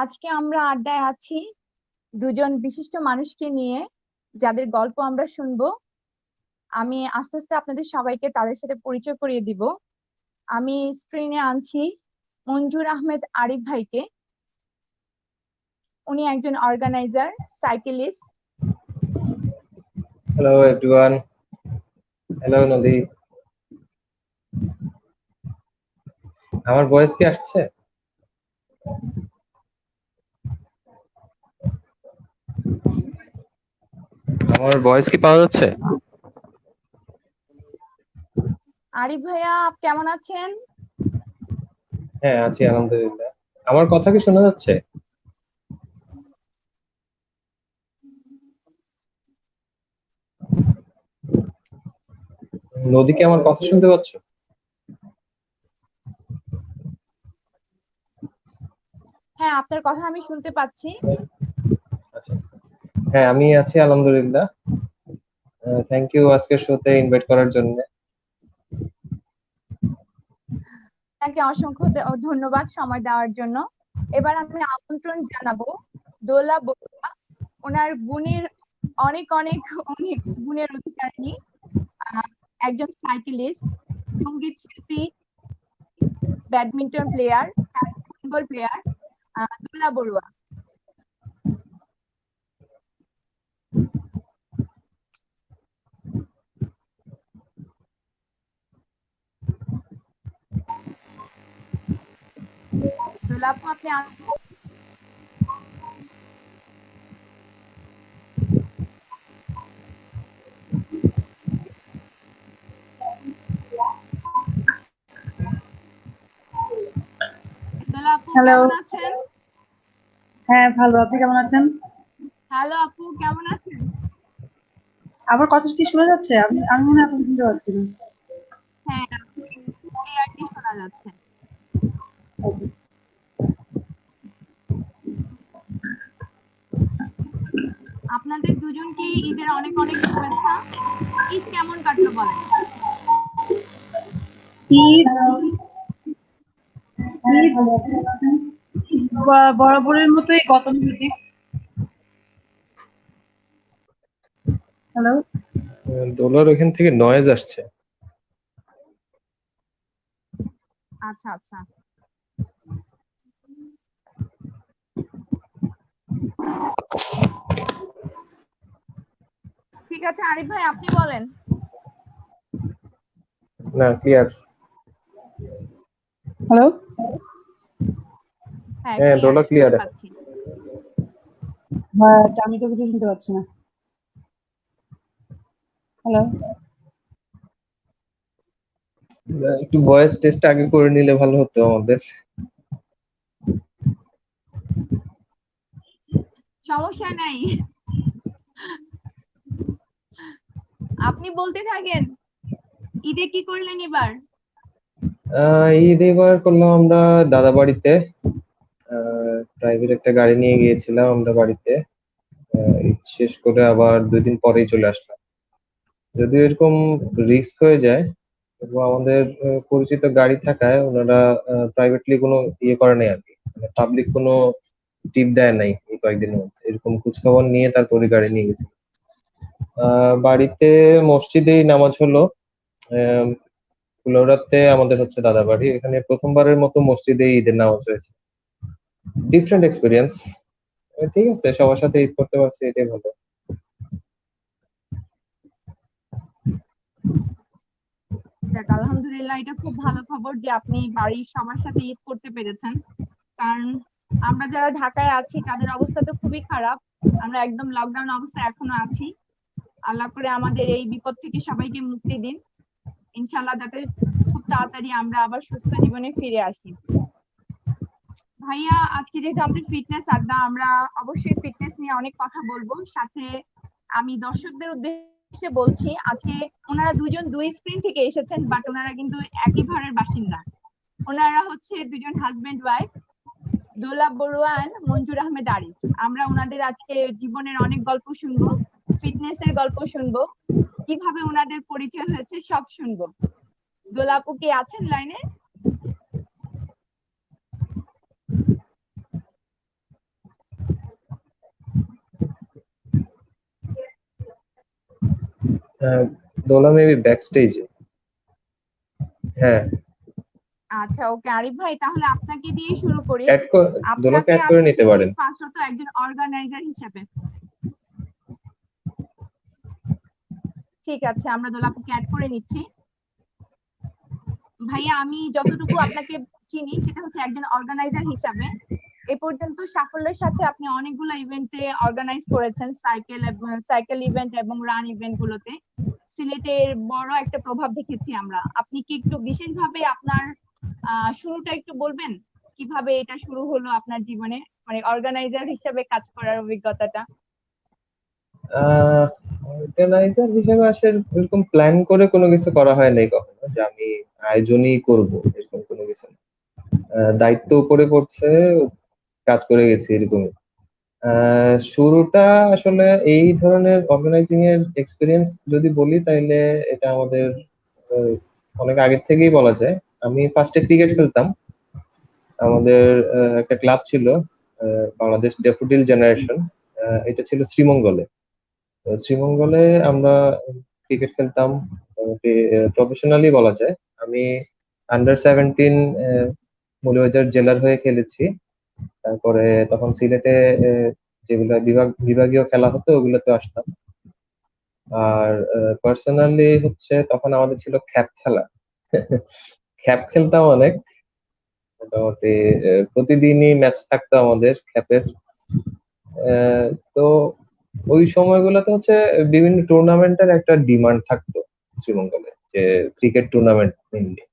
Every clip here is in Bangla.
আজকে আমরা আড্ডায় আছি দুজন বিশিষ্ট মানুষকে নিয়ে, যাদের গল্প আমরা শুনবো। আমি আস্তে আস্তে আপনাদের সবাইকে তাদের সাথে পরিচয় করিয়ে দিব। আমি স্ক্রিনে আনছি মঞ্জুর আহমেদ আরিফ ভাইকে। উনি একজন organizer, cyclist. Hello everyone. Hello Nadi. আমার ভয়েস কি আসছে? আমার ভয়েস কি পাওয়া যাচ্ছে? আরিফ ভাইয়া, কেমন আছেন? হ্যাঁ, আছি আলহামদুলিল্লাহ। আমার কথা কি শোনা যাচ্ছে? নদী, কি আমার কথা শুনতে পাচ্ছ? হ্যাঁ, আপনার কথা আমি শুনতে পাচ্ছি। আচ্ছা, হ্যাঁ আমি আছি আলহামদুলিল্লাহ। থ্যাংক ইউ আজকের শোতে ইনভাইট করার জন্য। আপনাকে অসংখ্য ধন্যবাদ সময় দেওয়ার জন্য। এবার আমি আমন্ত্রণ জানাবো দোলা বড়ুয়া। ওনার গুণের অনেক অনেক অনেক গুণের অধিকারিণী, আহ, একজন সাইকেলিস্ট, সঙ্গীত শিল্পী, ব্যাডমিন্টন প্লেয়ার, ফুটবল প্লেয়ার, দোলা বড়ুয়া। দোলা আপু, আপনি দোলা আপু হ্যালো। কেমন আছেন? হ্যাঁ, ভালো। আপনি কেমন আছেন? হ্যালো আপু, কেমন আছেন? আমার কথা কি শোনা যাচ্ছে? আমি মনে হয় আপনাকে শুনতে পাচ্ছি না। হ্যাঁ, ক্লিয়ারলি শোনা যাচ্ছে। Okay. আপনাদের দুজনকে ঈদের অনেক অনেক শুভেচ্ছা। ঈদ কেমন কাটলো বলেন? ঈদ ঈদ বরাবরের মতোই গতানুগতিক। হ্যালো। দোলার ওখান থেকে নয়েজ আসছে। আচ্ছা আচ্ছা, ঠিক আছে আরিফ ভাই, আপনি বলেন। না, ক্লিয়ার। হ্যালো। হ্যাঁ, হ্যাঁ, ক্লিয়ার দোলা শুনতে ক্লিয়ার। পাচ্ছি। হ্যাঁ, আমি তো কিছু শুনতে পাচ্ছি না। হ্যালো। একটু ভয়েস টেস্ট আগে করে নিলে ভালো হতো আমাদের। সমস্যা নাই, আপনি বলতে থাকেন। ঈদে কি করলেন এবার? ঈদ এবার করলাম আমরা দাদা বাড়িতে। প্রাইভেট একটা গাড়ি নিয়ে গিয়েছিলাম আমরা বাড়িতে। ঈদ শেষ করে আবার 2 দিন পরেই চলে আসলাম। যদিও এরকম রিস্ক হয়ে যায়, তবু আমাদের পরিচিত গাড়ি থাকায় ওনারা প্রাইভেটলি কোনো ইয়ে করে নাই আর কি, মানে পাবলিক কোনো টিপ দেয় নাই এই কয়েকদিনের মধ্যে। এরকম খোঁজখবর নিয়ে তারপরে গাড়ি নিয়ে গেছি। বাড়িতে মসজিদেই নামাজ হলো। আহ, ফুলৌরাতে আমাদের হচ্ছে দাদা বাড়ি, এখানে প্রথমবারের মতো মসজিদে ঈদের নামাজ হয়েছে। Different experience. ঠিক আছে, সবার সাথে ঈদ করতে পারছি, এটাই ভালো। যাক, আলহামদুলিল্লাহ, এটা খুব ভালো খবর যে আপনি বাড়ির সবার সাথে ঈদ করতে পেরেছেন। কারণ আমরা যারা ঢাকায় আছি তাদের অবস্থা তো খুবই খারাপ। আমরা একদম লকডাউন অবস্থায় এখনো আছি। আল্লাহ করে আমাদের এই বিপদ থেকে সবাইকে মুক্তি দিন, ইনশাল্লাহ, যাতে খুব তাড়াতাড়ি আমরা আবার সুস্থ জীবনে ফিরে আসি। ভাইয়া, আজকে যেহেতু আমাদের ফিটনেস আড্ডা, আমরা অবশ্যই ফিটনেস নিয়ে অনেক কথা বলবো। সাথে আমি দর্শকদের উদ্দেশ্যে বলছি, আজকে ওনারা দুজন দুই স্ক্রিন থেকে এসেছেন, বাট ওনারা কিন্তু একই ঘরের বাসিন্দা। ওনারা হচ্ছে দুজন husband wife, Dola Barua and মঞ্জুর আহমেদ আরিফ। আমরা ওনাদের আজকে জীবনের অনেক গল্প শুনবো, ফিটনেস এর গল্প শুনবো, কিভাবে ওনাদের পরিচয় হয়েছে সব শুনবো। দোলা আপু কি আছেন লাইনে? দোলা মেবি ব্যাক স্টেজে। হ্যাঁ, আচ্ছা, ওকে আরিফ ভাই, তাহলে আপনাকে দিয়ে শুরু করি। অ্যাড দোলাকে আপনাকে অ্যাড করে আমি নিতে চিনি পারেন। ফার্স্টত একজন অর্গানাইজার হিসেবে। ঠিক আছে, আমরা দোলাপুকে অ্যাড করে নিচ্ছি। ভাইয়া, আমি যতটুকু আপনাকে চিনি সেটা হচ্ছে একজন অর্গানাইজার হিসাবে এ পর্যন্ত সাফল্যের সাথে আপনি অনেকগুলো ইভেন্টে অর্গানাইজ করেছেন, সাইকেল ইভেন্ট এবং রান ইভেন্ট গুলোতে। সিলেটের বড় একটা প্রভাব দেখেছি আমরা। আপনি কি একটু বিশেষভাবে আপনার শুরুটা একটু বলবেন, কিভাবে এটা শুরু হলো আপনার জীবনে, মানে অর্গানাইজার হিসেবে কাজ করার অভিজ্ঞতাটা? অর্গানাইজার হিসেবে আসলে এরকম প্ল্যান করে কোনো কিছু করা হয় নাই কখনো যে আমি আয়োজনই করব, এরকম কোনো কিছু না। দায়িত্ব উপরে পড়ছে, কাজ করে গেছি এরকমই। শুরুটা আসলে এই ধরনের অর্গানাইজিং এর এক্সপিরিয়েন্স যদি বলি তাইলে এটা আমাদের আহ, অনেক আগের থেকেই বলা যায়। আমি ফার্স্টে ক্রিকেট খেলতাম। আমাদের একটা ক্লাব ছিল, বাংলাদেশ ড্যাফোডিল জেনারেশন। এটা ছিল শ্রীমঙ্গলে। তো শ্রীমঙ্গলে আমরা ক্রিকেট খেলতাম, প্রফেশনালি বলা যায়। আমি আন্ডার 17 মৌলভীবাজার জেলার হয়ে খেলেছি। তারপরে তখন সিলেটে যেগুলো বিভাগীয় খেলা হতো ওগুলোতে আসতাম। আর পার্সোনালি হচ্ছে তখন আমাদের ছিল খ্যাপ খেলা। খ্যাপ খেলতাম অনেক, মোটামুটি প্রতিদিনই ম্যাচ থাকতো আমাদের খ্যাপের। আহ, তো ওই সময়গুলোতে হচ্ছে বিভিন্ন টুর্নামেন্টের একটা ডিমান্ড থাকতো শ্রীমঙ্গলে, যে ক্রিকেট টুর্নামেন্ট মেইনলি।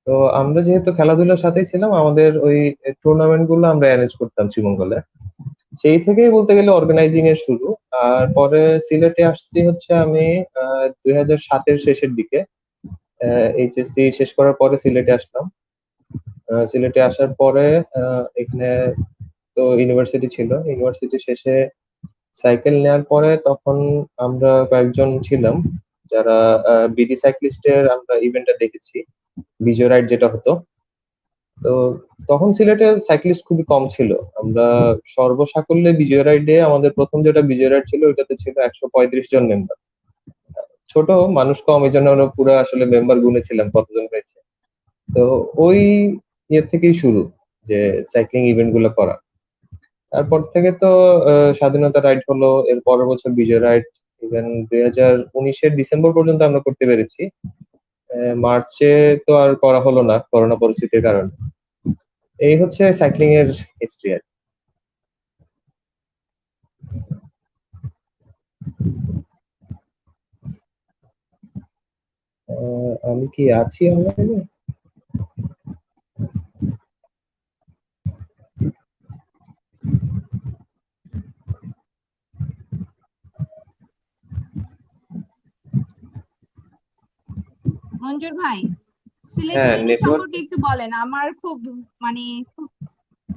তো আমরা যেহেতু খেলাধুলার সাথেই ছিলাম, আমাদের ওই টুর্নামেন্ট গুলো আমরা অ্যারেঞ্জ করতাম শ্রীমঙ্গলে। সেই থেকেই বলতে গেলে অর্গানাইজিং এর শুরু। আর পরে সিলেটে আসছি হচ্ছে আমি 2007-এর শেষের দিকে। এইচএসসি শেষ করার পরে সিলেটে আসলাম। সিলেটে আসার পরে এখানে তো ইউনিভার্সিটি ছিল, ইউনিভার্সিটি শেষে সাইকেল নেওয়ার পরে তখন আমরা কয়েকজন ছিলাম যারা বিডি সাইক্লিস্টের আমরা ইভেন্টটা দেখেছি, বিজয় রাইড যেটা হতো। তো তখন সিলেটে সাইক্লিস্ট খুবই কম ছিল। আমরা সর্বসাকুল্যে বিজয় রাইডে, আমাদের প্রথম যেটা বিজয় রাইড ছিল ওইটাতে ছিল 135 জন মেম্বার। ছোট মানুষ কম, এই জন্য আমরা পুরো আসলে মেম্বার গুনেছিলাম কতজন হয়েছে। তো ওই ইয়ে থেকেই শুরু, যে সাইক্লিং ইভেন্ট গুলো করা। তারপর থেকে তো স্বাধীনতা রাইড হলো, এর পরের বছর বিজয় রাইড। ইভেন 2019-এর ডিসেম্বর পর্যন্ত আমরা করতে পেরেছি। মার্চে তো আর করা হলো না করোনা পরিস্থিতির কারণে। এই হচ্ছে সাইক্লিং এর হিস্ট্রি আর কি। আমি কি আছি অনলাইনে? মঞ্জুর ভাই, সিলেট হ্যাঁ, মিনি নেটওয়ার্ক। সম্পর্কে একটু বলেন। আমার খুব মানে খুব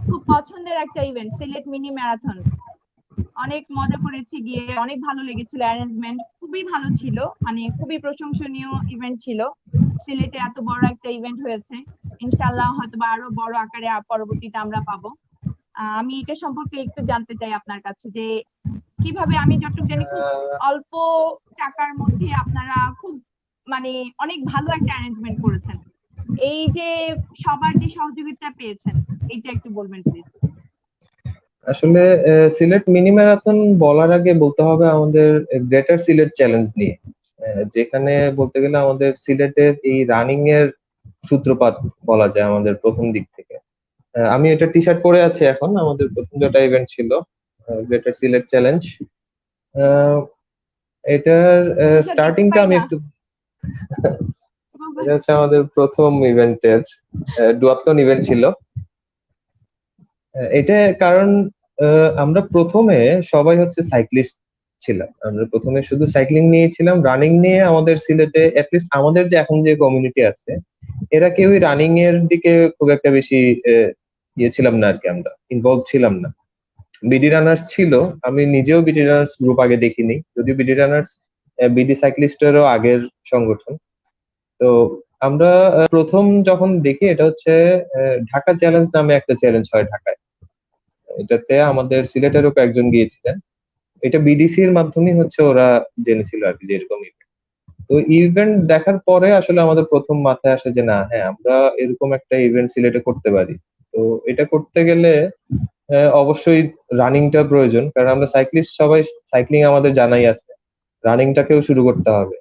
খুব পছন্দের একটা ইভেন্ট সিলেট মিনি ম্যারাথন। অনেক মজা করেছি গিয়ে, অনেক ভালো লেগেছিল, অ্যারেঞ্জমেন্ট খুবই ভালো ছিল, মানে খুবই প্রশংসনীয় ইভেন্ট ছিল। সিলেটে এত বড় একটা ইভেন্ট হয়েছে, ইনশাআল্লাহ হয়তো বা আরো বড় আকারে পরবর্তীতে আমরা পাবো। আমি এটা সম্পর্কে একটু জানতে চাই আপনার কাছে যে কিভাবে, আমি যতটুকু জানি খুব অল্প টাকার মধ্যে আপনারা খুব মানে অনেক ভালো একটা অ্যারেঞ্জমেন্ট করেছেন। এই যে সবার যে সহযোগিতা পেয়েছেন, এটা একটু বলবেন প্লিজ। আসলে সিলেট মিনি ম্যারাথন বলার আগে বলতে হবে আমাদের গ্রেটার সিলেট চ্যালেঞ্জ নিয়ে। যেখানে বলতে গেলে আমাদের সিলেটের এই রানিং এর সূত্রপাত বলা যায় আমাদের প্রথম দিক থেকে। আমি এটা টি শার্ট পরে আছি এখন। আমাদের প্রথম যেটা ইভেন্ট ছিল গ্রেটার সিলেট চ্যালেঞ্জ, এটার টি শার্ট দেখতে স্টার্টিংটা পাই আমি না। একটু এটা হচ্ছে আমাদের প্রথম ইভেন্টের ডুয়াথলন ইভেন্ট ছিল। এটা কারণ আমরা প্রথমে সবাই হচ্ছে সাইক্লিস্ট ছিলাম। আমরা প্রথমে শুধু সাইক্লিং নিয়েছিলাম, রানিং নিয়ে আমাদের সিলেটে অ্যাটলিস্ট আমাদের যে এখন যে কমিউনিটি আছে এরা কেউই রানিং এর দিকে খুব একটা বেশি ইয়ে ছিলাম না আর কি, আমরা ইনভলভ ছিলাম না। বিডি রানার্স ছিল, আমি নিজেও বিডি রানার্স গ্রুপ আগে দেখিনি, যদিও বিডি রানার্স বিডি সাইক্লিস্টেরও আগের সংগঠন। তো আমরা প্রথম যখন দেখি এটা হচ্ছে ঢাকা চ্যালেঞ্জ নামে একটা চ্যালেঞ্জ হয় ঢাকায়। এটাতে আমাদের সিলেটেরও কয়েকজন গিয়েছিলেন। এটা বিডিসির মাধ্যমে হচ্ছে ওরা জেনেছিল আর কি যে এরকম event। তো ইভেন্ট দেখার পরে আসলে আমাদের প্রথম মাথায় আসে যে না, হ্যাঁ আমরা এরকম একটা ইভেন্ট সিলেটে করতে পারি। তো এটা করতে গেলে অবশ্যই রানিংটা প্রয়োজন, কারণ আমরা সাইক্লিস্ট সবাই, সাইক্লিং আমাদের জানাই আছে, রানিংটাকেও শুরু করতে হবে।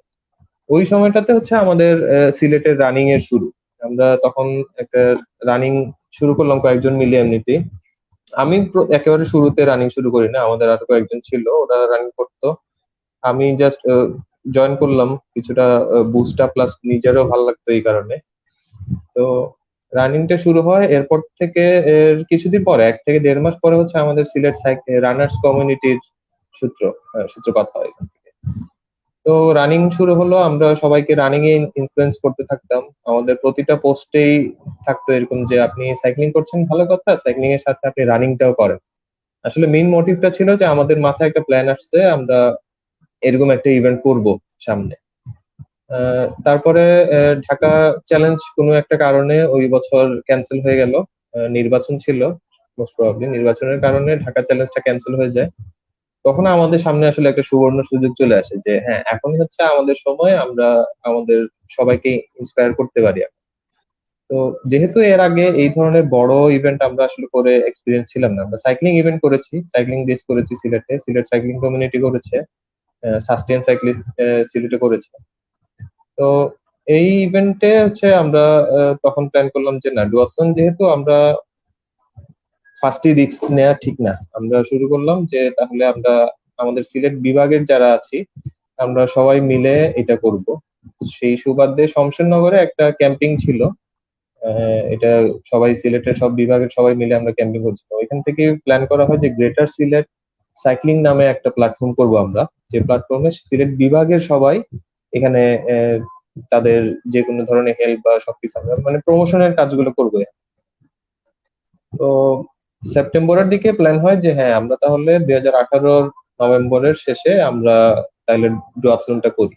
ওই সময়টাতে হচ্ছে আমাদের সিলেটের রানিং এর শুরু। আমরা তখন একটা রানিং শুরু করলাম কয়েকজন মিলে এমনিতেই। আমি একেবারে শুরুতে রানিং শুরু করি না, আমাদের আরো কয়েকজন ছিল ওরা রানিং করতো। আমি জাস্ট জয়েন করলাম কিছুটা বুস্ট আপ, প্লাস নিজেরও ভালো লাগতো এই কারণে। তো রানিংটা শুরু হয়, এরপর থেকে এর কিছুদিন পরে 1 থেকে 1.5 মাস পরে হচ্ছে আমাদের সিলেট রানার্স কমিউনিটির সূত্রপাত হয় এখান থেকে। তো রানিং শুরু হলো, আমরা সবাইকে রানিং এ ইনফ্লুয়েন্স করতে থাকতাম। আমাদের প্রতিটা পোস্টেই থাকতো এরকম যে আপনি সাইক্লিং করছেন ভালো কথা, সাইক্লিং এর সাথে আপনি রানিংটাও করেন। আসলে মেইন মোটিভটা ছিল যে আমাদের মাথায় একটা প্ল্যান আসছে, আমরা এরকম একটা ইভেন্ট করব সামনে। তারপরে ঢাকা চ্যালেঞ্জ কোনো একটা কারণে ওই বছর ক্যান্সেল হয়ে গেল। নির্বাচন ছিল, মোস্ট প্রবাবলি নির্বাচনের কারণে ঢাকা চ্যালেঞ্জটা ক্যান্সেল হয়ে যায়। তখন আমাদের সামনে আসলে একটা সুবর্ণ সুযোগ চলে আসে যে হ্যাঁ, এখন হচ্ছে আমাদের সময়, আমরা আমাদের সবাইকে ইন্সপায়ার করতে পারি। তো যেহেতু এর আগে এই ধরনের বড় ইভেন্ট আমরা আসলে করে এক্সপিরিয়েন্স ছিলাম না, আমরা সাইক্লিং ইভেন্ট করেছি, সাইক্লিং রেস করেছি সিলেটে, সিলেট সাইক্লিং কমিউনিটি করেছে, সাস্টেন সাইক্লিস্ট সিলেটে করেছে। তো এই ইভেন্টে হচ্ছে আমরা তখন প্ল্যান করলাম যে না, ডুয়াথলন যেহেতু আমরা ফার্স্টই রিস্ক নেওয়া ঠিক না, আমরা শুরু করলাম যে তাহলে আমরা আমাদের সিলেট বিভাগের যারা আছি আমরা সবাই মিলে এটা করব। সেই সুবাদে শমশেরনগরে একটা ক্যাম্পিং ছিল, এটা সবাই সিলেটের সব বিভাগের সবাই মিলে আমরা ক্যাম্পিং করছিলাম। ওইখান থেকে প্ল্যান করা হয় যে গ্রেটার সিলেট সাইক্লিং নামে একটা প্ল্যাটফর্ম করব আমরা, যে প্ল্যাটফর্মে সিলেট বিভাগের সবাই এখানে তাদের যে কোনো ধরনের হেল্প বা সবকিছু আমরা মানে প্রমোশনের কাজগুলো করবো। তো সেপ্টেম্বরের দিকে প্ল্যান হয় যে হ্যাঁ, আমরা তাহলে 2018 নভেম্বরের শেষে আমরা তাহলে ডুয়াথলনটা করি।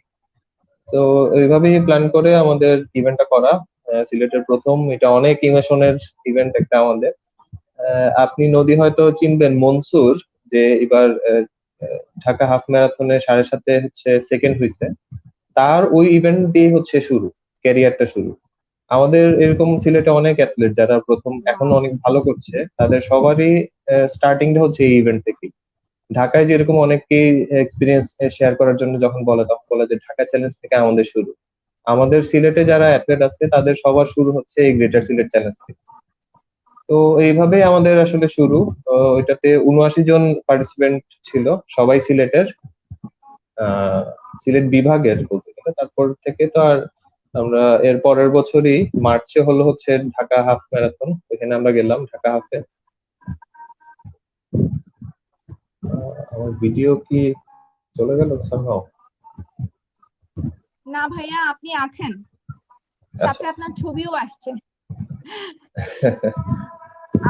তো এইভাবেই প্ল্যান করে আমাদের ইভেন্টটা করা। সিলেটের প্রথম, এটা অনেক ইমোশনের ইভেন্ট একটা আমাদের। আপনি নদী হয়তো চিনবেন, মনসুর, যে এবার ঢাকা হাফ ম্যারাথনে 7.5 হচ্ছে সেকেন্ড হয়েছে, তার ওই ইভেন্ট দিয়ে হচ্ছে শুরু, ক্যারিয়ারটা শুরু। আমাদের এরকম সিলেটে অনেক অ্যাথলেট যারা প্রথম এখন অনেক ভালো করছে, তাদের সবারই স্টার্টিংটা হচ্ছে এই ইভেন্ট থেকে। ঢাকায় যেরকম অনেকেই এক্সপিরিয়েন্স শেয়ার করার জন্য যখন বলে, তখন বলে যে ঢাকা চ্যালেঞ্জ থেকে আমাদের শুরু। আমাদের সিলেটে যারা অ্যাথলেট আছে তাদের সবার শুরু হচ্ছে এই গ্রেটার সিলেট চ্যালেঞ্জ থেকে। তো এইভাবেই আমাদের আসলে শুরু। এটাতে 79 জন পার্টিসিপেন্ট ছিল, সবাই সিলেটের, আহ সিলেট বিভাগের বলতে গেলে। তারপর থেকে তো আর আমরা এর পরের বছরই মার্চে হলো হচ্ছে ঢাকা হাফ ম্যারাথন, ওখানে আমরা গেলাম ঢাকা হাফে। আমার ভিডিও কি চলে গেল somehow? না ভাইয়া, আপনি আছেন, আচ্ছা। সাথে আপনার ছবিও আসছে।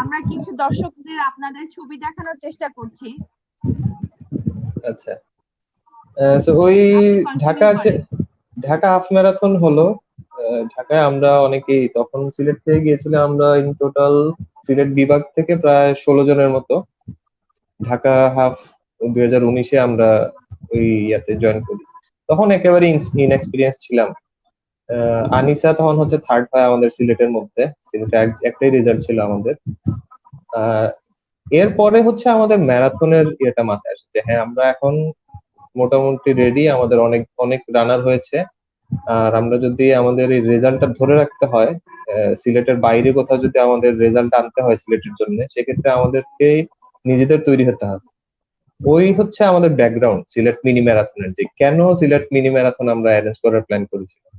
আমরা কিছু দর্শকদের আপনাদের ছবি দেখানোর চেষ্টা করছি। আচ্ছা, তো ওই আপনি কন্টিনিউ ঢাকা করেন। ঢাকা হাফ ম্যারাথন হলো। ঢাকায় আমরা অনেকেই তখন সিলেট থেকে গিয়েছিলাম, আমরা ইন টোটাল সিলেট বিভাগ থেকে প্রায় 16 জনের মতো। ঢাকা হাফ 2019-এ আমরা ওই ইয়াতে জয়েন করি। তখন একেবারে ইনএক্সপিরিয়েন্স ছিলাম। আনিসা তখন হচ্ছে থার্ড হয় আমাদের সিলেটের মধ্যে, সিলেটে একটাই রেজাল্ট ছিল আমাদের। আহ এরপরে হচ্ছে আমাদের ম্যারাথনের ইয়েটা মাথায় আসে যে হ্যাঁ, আমরা এখন মোটামুটি রেডি, আমাদের অনেক অনেক রানার হয়েছে। আর আমরা যদি আমাদের এই রেজাল্টটা ধরে রাখতে হয়, সিলেটের বাইরে কোথাও যদি আমাদের রেজাল্ট আনতে হয় সিলেটের জন্য, সেক্ষেত্রে আমাদেরকে নিজেদের তৈরি হতে হবে। ওই হচ্ছে আমাদের ব্যাকগ্রাউন্ড সিলেট মিনি ম্যারাথনের, যে কেন সিলেট মিনি ম্যারাথন আমরা অ্যারেঞ্জ করার প্ল্যান করেছিলাম।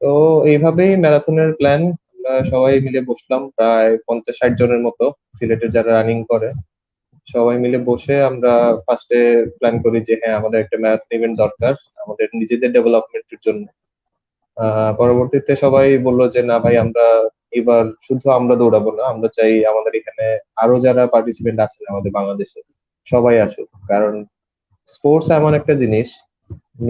তো এইভাবেই ম্যারাথনের প্ল্যান, আমরা সবাই মিলে বসলাম, প্রায় 50-60 জনের মতো সিলেটের যারা রানিং করে, সবাই মিলে বসে আমরা ফার্স্টে প্ল্যান করি যে হ্যাঁ, আমাদের একটা ম্যারাথন ইভেন্ট দরকার আমাদের নিজেদের ডেভেলপমেন্টের জন্য। পরবর্তীতে সবাই বললো যে না ভাই, আমরা এবার শুধু আমরা দৌড়াবো না, আমরা চাই আমাদের এখানে আরো যারা পার্টিসিপেন্ট আছেন আমাদের বাংলাদেশে সবাই আসুক। কারণ স্পোর্টস এমন একটা জিনিস,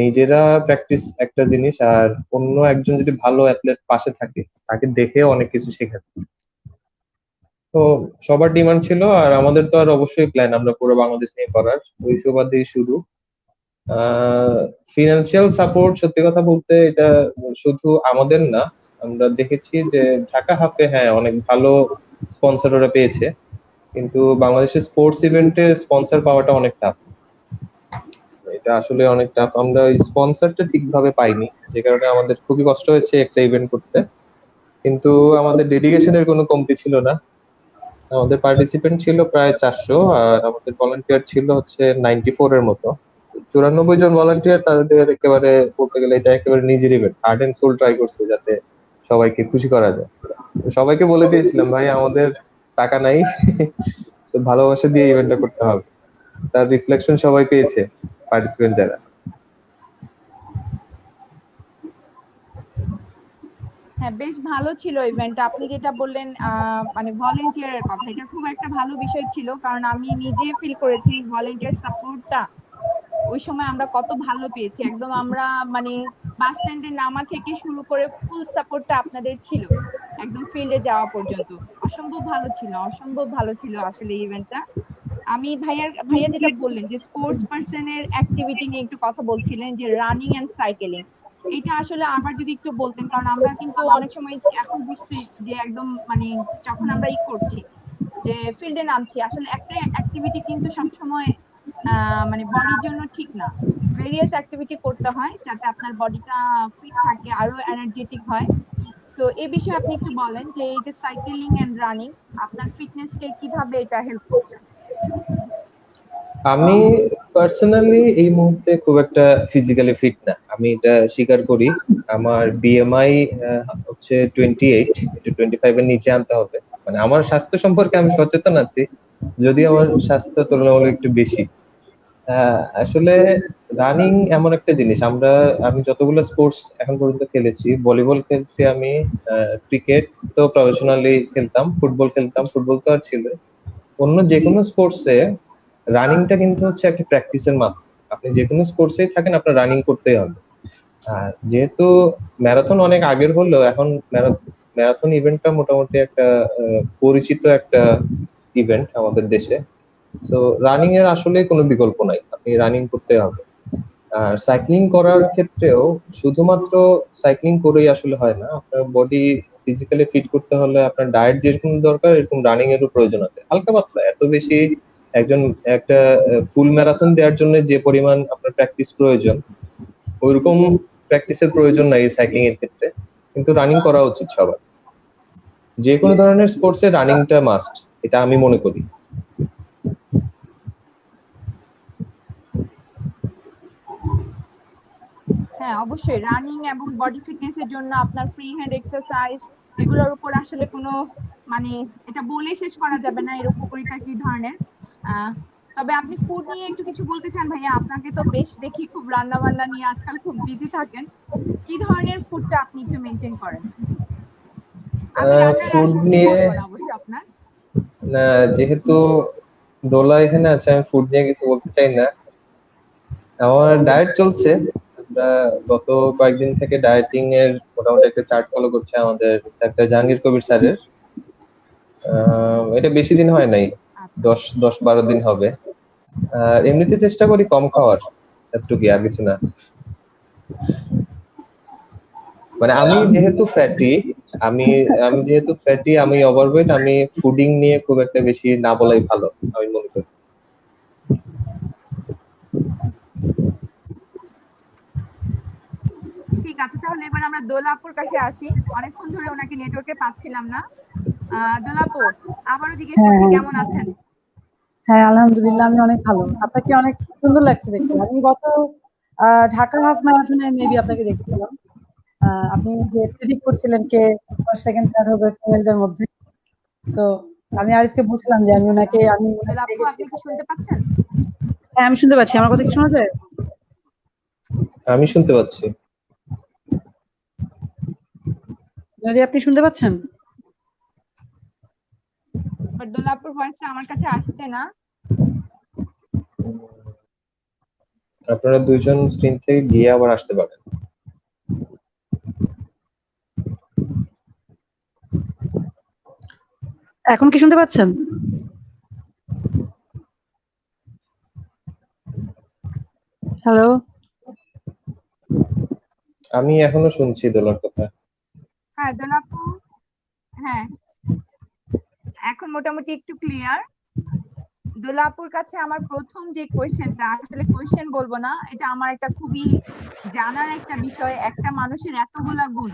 নিজেরা প্র্যাকটিস একটা জিনিস, আর অন্য একজন যদি ভালো অ্যাথলেট পাশে থাকে, তাকে দেখে অনেক কিছু শেখাতে। তো সবার ডিমান্ড ছিল, আর আমাদের তো আর অবশ্যই প্ল্যান আমরা পুরো বাংলাদেশ নিয়ে করার, ওই সুবাদেই শুরু। ফিনান্সিয়াল সাপোর্ট সত্যি কথা বলতে এটা শুধু আমাদের না, আমরা দেখেছি যে ঢাকা হাফে হ্যাঁ অনেক ভালো স্পন্সর ওরা পেয়েছে, কিন্তু বাংলাদেশের স্পোর্টস ইভেন্টে স্পন্সর পাওয়াটা অনেক টাফ। এটা আসলে অনেক টাফ, আমরা ওই স্পন্সরটা ঠিকভাবে পাইনি, যে কারণে আমাদের খুবই কষ্ট হয়েছে একটা ইভেন্ট করতে। কিন্তু আমাদের ডেডিকেশনের কোনো কমতি ছিল না। আমাদের পার্টিসিপেন্ট ছিল প্রায় 400, আর আমাদের ভলান্টিয়ার ছিল হচ্ছে 94 এর মতো। 94 জন ভলান্টিয়ার, তাদের একেবারে বলতে গেলে এটা একেবারে নিজের event, heart and soul try করছে যাতে সবাইকে খুশি করা যায়। তো সবাইকে বলে দিয়েছিলাম ভাই আমাদের টাকা নাই, তো ভালোবাসা দিয়ে ইভেন্টটা করতে হবে। তার রিফ্লেকশন সবাই পেয়েছে, পার্টিসিপেন্ট যারা। হ্যাঁ, বেশ ভালো ছিল ইভেন্টটা। আপনি যেটা বললেন মানে ভলেন্টিয়ারের কথা, এটা খুব একটা ভালো বিষয় ছিল, কারণ আমি নিজে ফিল করেছি ভলেন্টিয়ার সাপোর্টটা ওই সময় আমরা কত ভালো পেয়েছি। একদম আমরা মানে বাস স্ট্যান্ডে নামা থেকে শুরু করে ফুল সাপোর্টটা আপনাদের ছিল একদম ফিল্ডে যাওয়া পর্যন্ত। অসম্ভব ভালো ছিল, অসম্ভব ভালো ছিল আসলে ইভেন্টটা। আমি ভাইয়া যেটা বললেন যে স্পোর্টস পার্সনের অ্যাক্টিভিটি নিয়ে একটু কথা বলছিলেন, যে রানিং এন্ড সাইকেলিং, এটা আসলে আবার যদি একটু বলতেন, কারণ আমরা কিন্তু অনেক সময় এখন বুঝছি যে একদম মানে যখন আমরা করছি যে ফিল্ডে নামছি, আসলে একটা অ্যাক্টিভিটি কিন্তু সবসময় মানে বডির জন্য ঠিক না। ভেরিয়াস অ্যাক্টিভিটি করতে হয় যাতে আপনার বডিটা ফিট থাকে, আরো এনার্জেটিক হয়। সো এই বিষয়ে আপনি একটু বলেন যে এই যে সাইকেলিং এন্ড রানিং আপনার ফিটনেস কে কিভাবে এটা হেল্প করছে। আমি পার্সোনালি এই মুহূর্তে খুব একটা ফিজিক্যালি ফিট না, আমি এটা স্বীকার করি। আমার বিএমআই হচ্ছে 28, এটা 25 এর নিচে আনতে হবে। মানে আমার স্বাস্থ্য সম্পর্কে আমি সচেতন আছি, যদি আমার স্বাস্থ্য তুলনামূলক একটু বেশি। আসলে রানিং এমন একটা জিনিস, আমি যতগুলো স্পোর্টস এখন পর্যন্ত খেলেছি, ভলিবল খেলছি আমি, ক্রিকেট তো প্রফেশনালি খেলতাম, ফুটবল খেলতাম, ফুটবল তো আর ছিল, অন্য যে কোনো স্পোর্টসে রানিংটা কিন্তু হচ্ছে একটা প্র্যাকটিসের মাধ্যম। আপনি যে কোনো স্পোর্টসেই থাকেন, আপনার রানিং করতেই হবে। আর যেহেতু ম্যারাথন অনেক আগের হলেও এখন ম্যারাথন ইভেন্টটা মোটামুটি একটা পরিচিত একটা ইভেন্ট আমাদের দেশে। তো রানিং এর আসলে কোনো বিকল্প নাই, আপনি রানিং করতে হবে। আর সাইক্লিং করার ক্ষেত্রেও শুধুমাত্র সাইক্লিং করেই আসলে হয় না, আপনার বডি ফিজিক্যালি ফিট করতে হলে আপনার ডায়েট যেরকম দরকার, এরকম রানিং এরও প্রয়োজন আছে, হালকা পাতলা, এত বেশি একজন একটা ফুল ম্যারাথন দেওয়ার জন্য যে পরিমাণ আপনার প্র্যাকটিস প্রয়োজন, ওইরকম প্র্যাকটিসের প্রয়োজন নাই সাইক্লিং এর ক্ষেত্রে। কিন্তু রানিং করা উচিত সবার, যে কোনো ধরনের স্পোর্টসে রানিংটা মাস্ট, এটা আমি মনে করি। হ্যাঁ, অবশ্যই রানিং এবং বডি ফিটনেস এর জন্য আপনার ফ্রি হ্যান্ড এক্সারসাইজ এগুলোর উপর আসলে কোনো মানে এটা বলে শেষ করা যাবে না এর উপকারিতা কি ধরনের। আহ তবে আপনি ফুড নিয়ে একটু কিছু বলতে চান ভাইয়া? আপনাকে তো বেশ দেখি খুব রান্না বান্না নিয়ে আজকাল খুব বিজি থাকেন। কি ধরনের ফুডটা আপনি একটু মেনটেন করেন? আমি রান্নার আর ফুড কোশ্চেন নিয়ে করবো না অবশ্য আপনার। যেহেতু দোলা এখানে আছে, আমি ফুড নিয়ে কিছু বলতে চাই না। আমার ডায়েট চলছে, আমরা গত কয়েকদিন থেকে ডায়েটিং এর মোটামুটি একটা চার্ট ফলো করছে আমাদের একটা জাহাঙ্গীর কবির স্যারের। এটা বেশি দিন হয় নাই, আচ্ছা। 10-12 দিন হবে। এমনিতে চেষ্টা করি কম খাওয়ার, এতটুকু, আর কিছু না। মানে আমি আমি যেহেতু ফ্যাটি, আমি ওভারওয়েট, আমি ফুডিং নিয়ে খুব একটা বেশি না বলাই ভালো, আমি মনে করি। ঠিক আছে, তাহলে এবার আমরা দোলাপুর কাছে আসি। অনেকক্ষণ ধরে ওনাকে নেটওয়ার্কে পাচ্ছিলাম না। দোলাপু, আবারও জিজ্ঞেস হ্যাঁ করছি হ্যাঁ কেমন আছেন? হ্যাঁ, আলহামদুলিল্লাহ আমি অনেক ভালো। আপনাকে অনেক সুন্দর লাগছে দেখতে। আমি গত ঢাকা হাফ ম্যারাথনে মেবি আপনাকে দেখেছিলাম। আপনি যে প্রেডিক্ট করছিলেন কে ফার্স্ট সেকেন্ড থার্ড হবে ফিমেলদের মধ্যে। সো আমি আরিফকে বলছিলাম যে আমি ওনাকে দোলাপু, দেখেছি। আপনি কি শুনতে পাচ্ছেন? হ্যাঁ, আমি শুনতে পাচ্ছি। আমার কথা কি শোনা যায়? আমি শুনতে পাচ্ছি। যদি আপনি শুনতে পাচ্ছেন? বাট দোলাপুর ভয়েসটা আমার কাছে আসছে না। আপনারা দুইজন স্ক্রিন থেকে গিয়ে আবার আসতে পারেন। এখন কি শুনতে পাচ্ছেন? হ্যালো। আমি এখনো শুনছি দোলার কথা। হ্যাঁ দোলাপু, হ্যাঁ এখন মোটামুটি একটু ক্লিয়ার। দোলাপুর কাছে আমার প্রথম যে কোয়েশ্চেনটা, আসলে কোয়েশ্চেন বলবো না, এটা আমার একটা খুবই জানার একটা বিষয়, একটা মানুষের এতগুলা গুণ।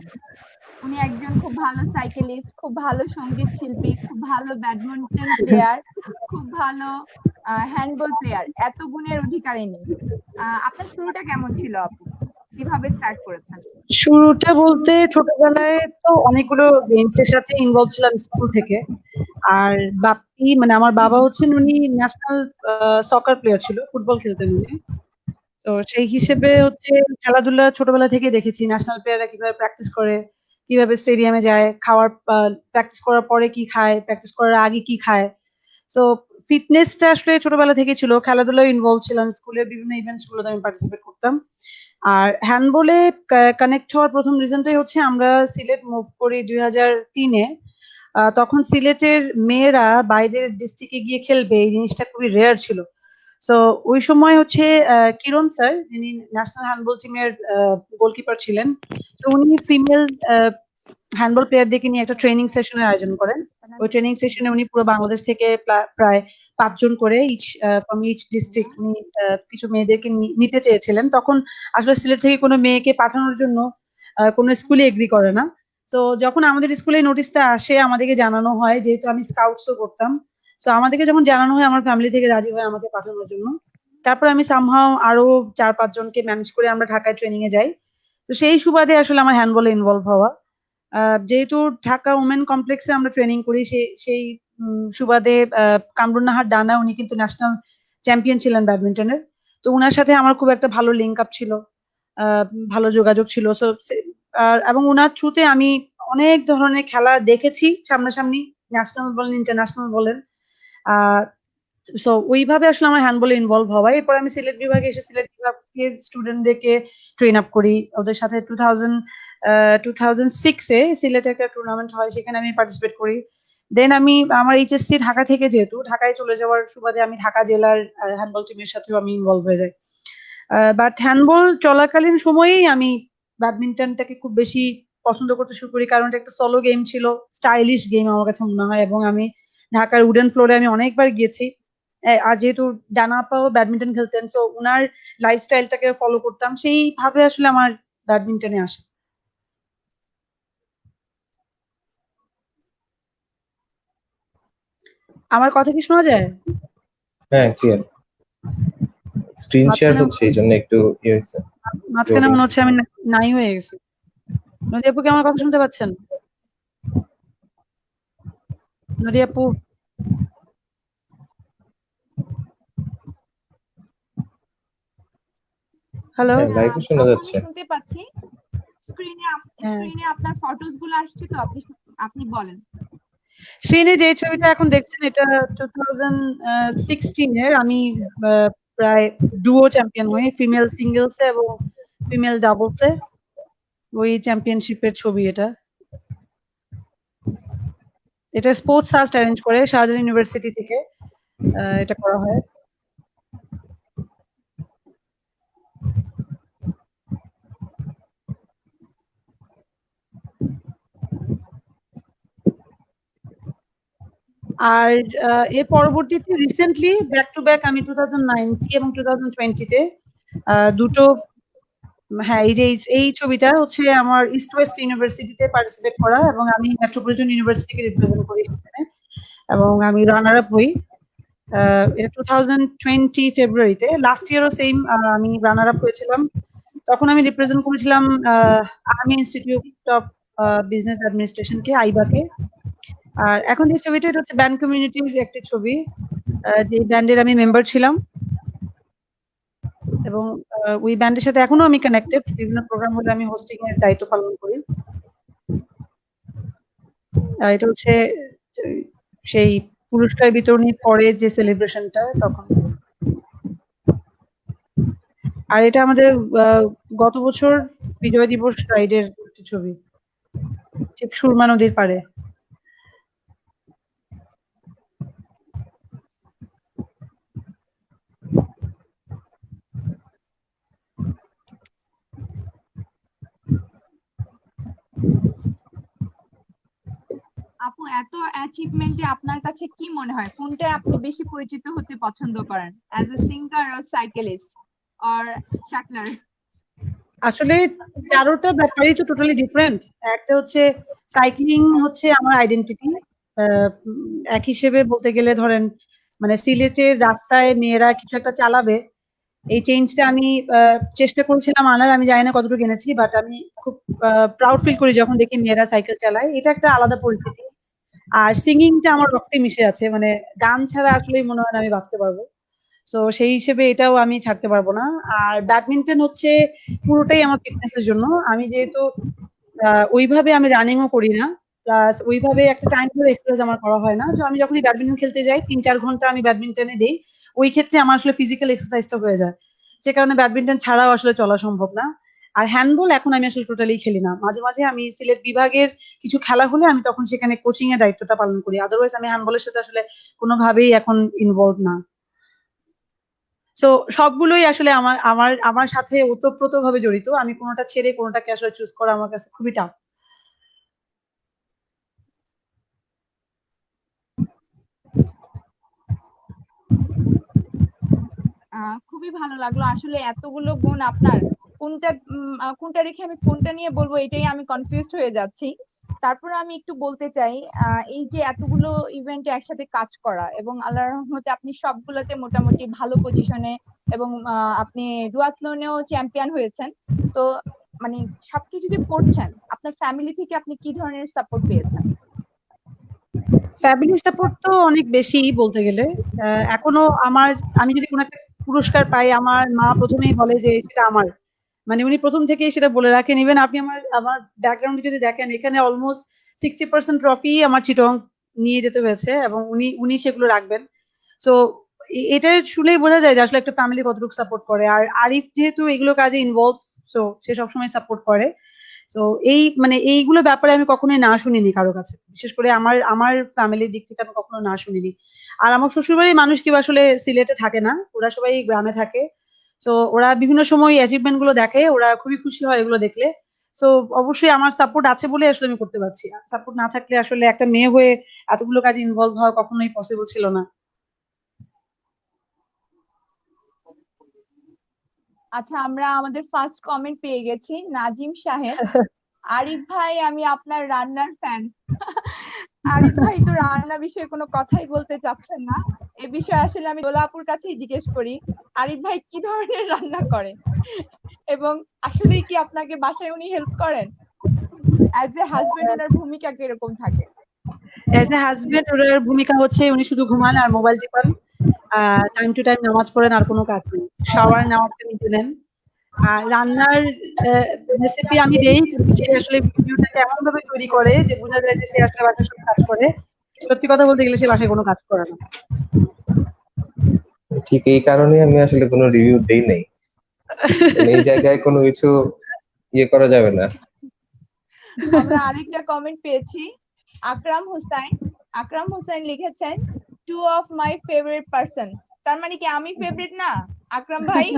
উনি একজন খুব ভালো সাইকেলিস্ট, খুব ভালো সঙ্গীত শিল্পী, খুব ভালো ব্যাডমিন্টন প্লেয়ার, খুব ভালো হ্যান্ডবল প্লেয়ার, এত গুণের অধিকারিণী। আপনার শুরুটা কেমন ছিল আপু, কিভাবে স্টার্ট করেছেন? শুরুটা বলতে ছোটবেলায় তো অনেকগুলো গেমস এর সাথে ইনভলভ ছিলাম স্কুল থেকে। আর বাপি মানে আমার বাবা হচ্ছেন উনি ন্যাশনাল সকার প্লেয়ার ছিল, ফুটবল খেলতেন উনি। তো সেই হিসেবে হচ্ছে খেলাধুলা ছোটবেলা থেকে দেখেছি ন্যাশনাল প্লেয়াররা কিভাবে প্র্যাকটিস করে, কিভাবে স্টেডিয়ামে যায়, খাওয়ার প্র্যাকটিস করার পরে কি খায়, প্র্যাকটিস করার আগে কি খায়। সো ফিটনেসটা আসলে ছোটবেলা থেকে ছিল, খেলাধুলায় ইনভলভ ছিলাম, স্কুলের বিভিন্ন ইভেন্টস গুলোতে আমি পার্টিসিপেট করতাম। আর হ্যান্ডবলে কানেক্ট হওয়ার প্রথম রিজনটাই হচ্ছে আমরা সিলেট মুভ করি 2003-এ। তখন সিলেটের মেয়েরা বাইরের ডিস্ট্রিক্টে গিয়ে খেলবে এই জিনিসটা খুবই রেয়ার ছিল। সো ওই সময় হচ্ছে কিরণ স্যার যিনি ন্যাশনাল হ্যান্ডবল টিমের গোলকিপার ছিলেন, তো উনি ফিমেল হ্যান্ডবল প্লেয়ারদেরকে নিয়ে একটা ট্রেনিং সেশনের আয়োজন করেন। ওই ট্রেনিং সেশনে উনি পুরো বাংলাদেশ থেকে প্রায় 5 জন করে ফ্রম ইচ ডিস্ট্রিক্ট উনি কিছু মেয়েদেরকে নিতে চেয়েছিলেন। তখন আসলে সিলেট থেকে কোনো মেয়েকে পাঠানোর জন্য কোনো স্কুলে এগ্রি করে না। তো যখন আমাদের স্কুলে নোটিশটা আসে আমাদেরকে জানানো হয়, যেহেতু আমি স্কাউটসও করতাম, তো আমাদেরকে যখন জানানো হয় আমার ফ্যামিলি থেকে রাজি হয় আমাকে পাঠানোর জন্য। তারপর আমি সামহাও আরো 4-5 জনকে ম্যানেজ করে আমরা ঢাকায় ট্রেনিং এ যাই। তো সেই সুবাদে আসলে আমার হ্যান্ডবলে ইনভলভ হওয়া। যেহেতু ঢাকা ওমেন কমপ্লেক্সে আমরা ট্রেনিং করি সেই সুবাদে কামরুন নাহার ডানা উনি কিন্তু ন্যাশনাল চ্যাম্পিয়ন ছিলেন ব্যাডমিন্টনের। তো উনার সাথে আমার খুব একটা ভালো লিঙ্ক আপ ছিল, ভালো যোগাযোগ ছিল। সো এবং উনার থ্রুতে আমি অনেক ধরনের খেলা দেখেছি সামনাসামনি, ন্যাশনাল বলেন ইন্টারন্যাশনাল বলেন। আহ সো ওইভাবে আসলে আমার হ্যান্ডবলে ইনভলভ হওয়া। এরপর আমি সিলেট বিভাগে এসে সিলেট বিভাগের স্টুডেন্টদেরকে ট্রেন আপ করি। ওদের সাথে 2006-এ সিলেটে একটা টুর্নামেন্ট হয়, সেখানে আমি পার্টিসিপেট করি। দেন আমি আমার এইচএসসি ঢাকা থেকে, যেহেতু ঢাকায় চলে যাওয়ার সুবাদে আমি ঢাকা জেলার হ্যান্ডবল টিমের সাথেও আমি ইনভলভ হয়ে যাই। বাট হ্যান্ডবল চলাকালীন সময়েই আমি ব্যাডমিন্টনটাকে খুব বেশি পছন্দ করতে শুরু করি, কারণ এটা একটা সলো গেম ছিল, স্টাইলিশ গেম আমার কাছে মনে হয়। এবং আমি ঢাকার উডেন ফ্লোরে আমি অনেকবার গিয়েছি। আর যেহেতু ডানা আপাও ব্যাডমিন্টন খেলতেন, সো উনার লাইফস্টাইলটাকে ফলো করতাম, সেইভাবে আসলে আমার ব্যাডমিন্টনে আসে। আমার কথা কি শোনা যায়? হ্যাঁ, ক্লিয়ার। স্ক্রিন শেয়ার মাঝখানে হচ্ছে এই জন্য একটু ইয়ে হয়েছে, মাঝখানে লোডিং। মনে হচ্ছে আমি নাই হয়ে গেছি। নদী আপু কি আমার কথা শুনতে পাচ্ছেন? নদী আপু, হ্যালো। হ্যাঁ, লাইভে শোনা আপু আমি যাচ্ছে। শুনতে পাচ্ছি। স্ক্রিনে হ্যাঁ, স্ক্রিনে আপনার ফটোস গুলো আসছে, তো আপনি আপনি বলেন। স্ক্রিনে যে ছবিটা এখন দেখছেন এটা 2016-এর। আমি প্রায় ডুও চ্যাম্পিয়ন হই, ফিমেল সিঙ্গেলসে এবং ফিমেল ডাবলসে। ওই চ্যাম্পিয়নশিপের ছবি এটা। এটা স্পোর্টস ট্রাস্ট অ্যারেঞ্জ করে শাহজালাল ইউনিভার্সিটি থেকে এটা করা হয়। আর এর পরবর্তীতে রিসেন্টলি ব্যাক টু ব্যাক আমি 2019 এবং 2020-তে দুটো, হ্যাঁ এই যে এই ছবিটা হচ্ছে আমার ইস্ট ওয়েস্ট ইউনিভার্সিটিতে পার্টিসিপেট করা, এবং আমি মেট্রোপলিটন ইউনিভার্সিটিকে রিপ্রেজেন্ট করি সেখানে, এবং আমি রানার আপ হই। এটা 2020 ফেব্রুয়ারিতে। লাস্ট ইয়ারও সেম আমি রানার আপ হয়েছিলাম। তখন আমি রিপ্রেজেন্ট করেছিলাম আর্মি ইনস্টিটিউট অফ বিজনেস অ্যাডমিনিস্ট্রেশনকে, আইবাকে। আর এখন যে ছবিটা এটা হচ্ছে ব্যান্ড কমিউনিটির একটি ছবি, যে ব্যান্ডের আমি মেম্বার ছিলাম, এবং ওই ব্যান্ডের সাথে এখনো আমি কানেক্টেড। বিভিন্ন প্রোগ্রাম হলে আমি হোস্টিং এর দায়িত্ব পালন করি। আর এটা হচ্ছে সেই পুরস্কার বিতরণীর পরে যে সেলিব্রেশনটা তখন। আর এটা আমাদের গত বছর বিজয় দিবস রাইডের একটি ছবি, ঠিক সুরমা নদীর পাড়ে। আপু এত অ্যাচিভমেন্টে আপনার কাছে কি মনে হয় কোনটা আপনি বেশি পরিচিত হতে পছন্দ করেন, as a singer or cyclist or shuttler? আসলে চারোটা ব্যাপারই তো টোটালি ডিফারেন্ট। একটা হচ্ছে সাইক্লিং হচ্ছে আমার আইডেন্টিটি। এক হিসেবে বলতে গেলে ধরেন মানে সিলেটের রাস্তায় মেয়েরা কিছু একটা চালাবে, এই চেঞ্জটা আমি চেষ্টা করেছিলাম আনার। আমি জানি না কতটুকু এনেছি, বাট আমি খুব প্রাউড ফিল করি যখন দেখি মেয়েরা সাইকেল চালায়। এটা একটা আলাদা পরিচিতি। আর সিঙ্গিংটা আমার রক্তে মিশে আছে, মানে গান ছাড়া আসলেই মনে হয় না আমি বাঁচতে পারবো। সো সেই হিসেবে এটাও আমি ছাড়তে পারবো না। আর ব্যাডমিন্টন হচ্ছে পুরোটাই আমার ফিটনেসের জন্য। আমি যেহেতু ওইভাবে আমি রানিংও করি না, প্লাস ওইভাবে একটা টাইম ধরে এক্সারসাইজ আমার করা হয় না। তো আমি যখনই ব্যাডমিন্টন খেলতে যাই ৩-৪ ঘন্টা আমি ব্যাডমিন্টনে দেই। ওই ক্ষেত্রে আমার আসলে ফিজিক্যাল এক্সারসাইজটা হয়ে যায়। সে কারণে ব্যাডমিন্টন ছাড়াও আসলে চলা সম্ভব না। আর হ্যান্ডবল এখন আমি আসলে টোটালি খেলি না। মাঝে, মাঝে আমি সিলেট বিভাগের কিছু খেলা হলে আমি তখন সেখানে কোচিং এর দায়িত্বটা পালন করি। আদারওয়াইজ আমি হ্যান্ডবলের সাথে আসলে কোনোভাবেই এখন ইনভলভ না। সো সবগুলোই আসলে আমার আমার আমার সাথে ওতপ্রোতভাবে জড়িত। আমি কোনটা ছেড়ে কোনটাকে আসলে চুজ করা আমার কাছে খুবই টাফ। খুবই ভালো লাগলো আসলে এতগুলো গুণ আপনার, কোনটা রেখে আমি কোনটা নিয়ে বলবো এটাই আমি কনফিউজড হয়ে যাচ্ছি। তারপরে আমি একটু বলতে চাই, এই যে এতগুলো ইভেন্টে একসাথে কাজ করা এবং আল্লাহর রহমতে আপনি সবগুলোতে মোটামুটি ভালো পজিশনে এবং আপনি ডুয়াথলনেও চ্যাম্পিয়ন হয়েছেন। তো মানে সবকিছু যে করছেন, আপনার ফ্যামিলি থেকে আপনি কি ধরনের সাপোর্ট পেয়েছেন? ফ্যামিলি সাপোর্ট তো অনেক বেশি বলতে গেলে। এখনো আমার, আমি যদি কোনো একটা পুরস্কার পাই আমার মা ১ম এই বলে যে সেটা আমার। মানে উনি ১ম থেকেই সেটা বলে রাখেন। ইভেন আপনি আমার আমার ব্যাকগ্রাউন্ডে যদি দেখেন এখানে অলমোস্ট 60% ট্রফি আমার চিটগাং নিয়ে যেতে হয়েছে এবং উনি উনি সেগুলো রাখবেন। সো এটা শুনেই বোঝা যায় যে আসলে একটা ফ্যামিলি কতটুকু সাপোর্ট করে। আর আরিফ যেহেতু এগুলো কাজে ইনভলভ, সো সে সবসময় সাপোর্ট করে। সো এই মানে এইগুলো ব্যাপারে আমি কখনোই না শুনিনি কারো কাছে। বিশেষ করে আমার আমার ফ্যামিলির দিক থেকে আমি কখনো না শুনিনি। আর আমার শ্বশুরবাড়ির মানুষ কেউ আসলে সিলেটে থাকে না। ওরা সবাই গ্রামে থাকে। সো ওরা বিভিন্ন সময় অ্যাচিভমেন্ট গুলো দেখে। ওরা খুবই খুশি হয় এগুলো দেখলে। সো অবশ্যই আমার সাপোর্ট আছে বলে আসলে আমি করতে পারছি। সাপোর্ট না থাকলে আসলে একটা মেয়ে হয়ে এতগুলো কাজে ইনভলভ হওয়া কখনোই পসিবল ছিল না। আচ্ছা, আমরা আমাদের ফার্স্ট কমেন্ট পেয়ে গেছি, নাজিম শাহেদ। আরিফ ভাই, আমি আপনার রান্নার ফ্যান। আরিফ ভাই তো রান্না বিষয়ে কোনো কথাই বলতে চাচ্ছেন না। এ বিষয়ে আসলে আমি দোলা আপুর কাছেই জিজ্ঞেস করি, আরিফ ভাই কি ধরনের রান্না করে এবং আসলেই কি আপনাকে বাসায় উনি হেল্প করেন? অ্যাজ এ হাজবেন্ড ওনার ভূমিকা কিরকম থাকে? এজ এ হাজবেন্ড ওনার ভূমিকা হচ্ছে উনি শুধু ঘুমান আর মোবাইল টিপান। টাইম টু টাইম নামাজ পড়েন, আর কোনো কাজ নেই। শাওয়ার নেওয়াটা নিজে নেন। আর রান্নার রেসিপি আমি দেই, কিন্তু সে আসলে ভিডিওটাকে এমন ভাবে তৈরি করে যে বোঝা যায় যে সে আসলে বাসায় সব কাজ করে। সত্যি কথা বলতে গেলে সে বাসায় কোনো কাজ করে না। ঠিক এই কারণে আমি আসলে কোনো রিভিউ দেই নাই, মানে এই জায়গায় কোনো কিছু ইয়ে করা যাবে না। আমরা আরেকটা কমেন্ট পেয়েছি, আকরাম হোসাইন। আকরাম হোসাইন লিখেছেন, two of my favourite person. তার মানে কি আমি ফেভারিট না আকরাম ভাই?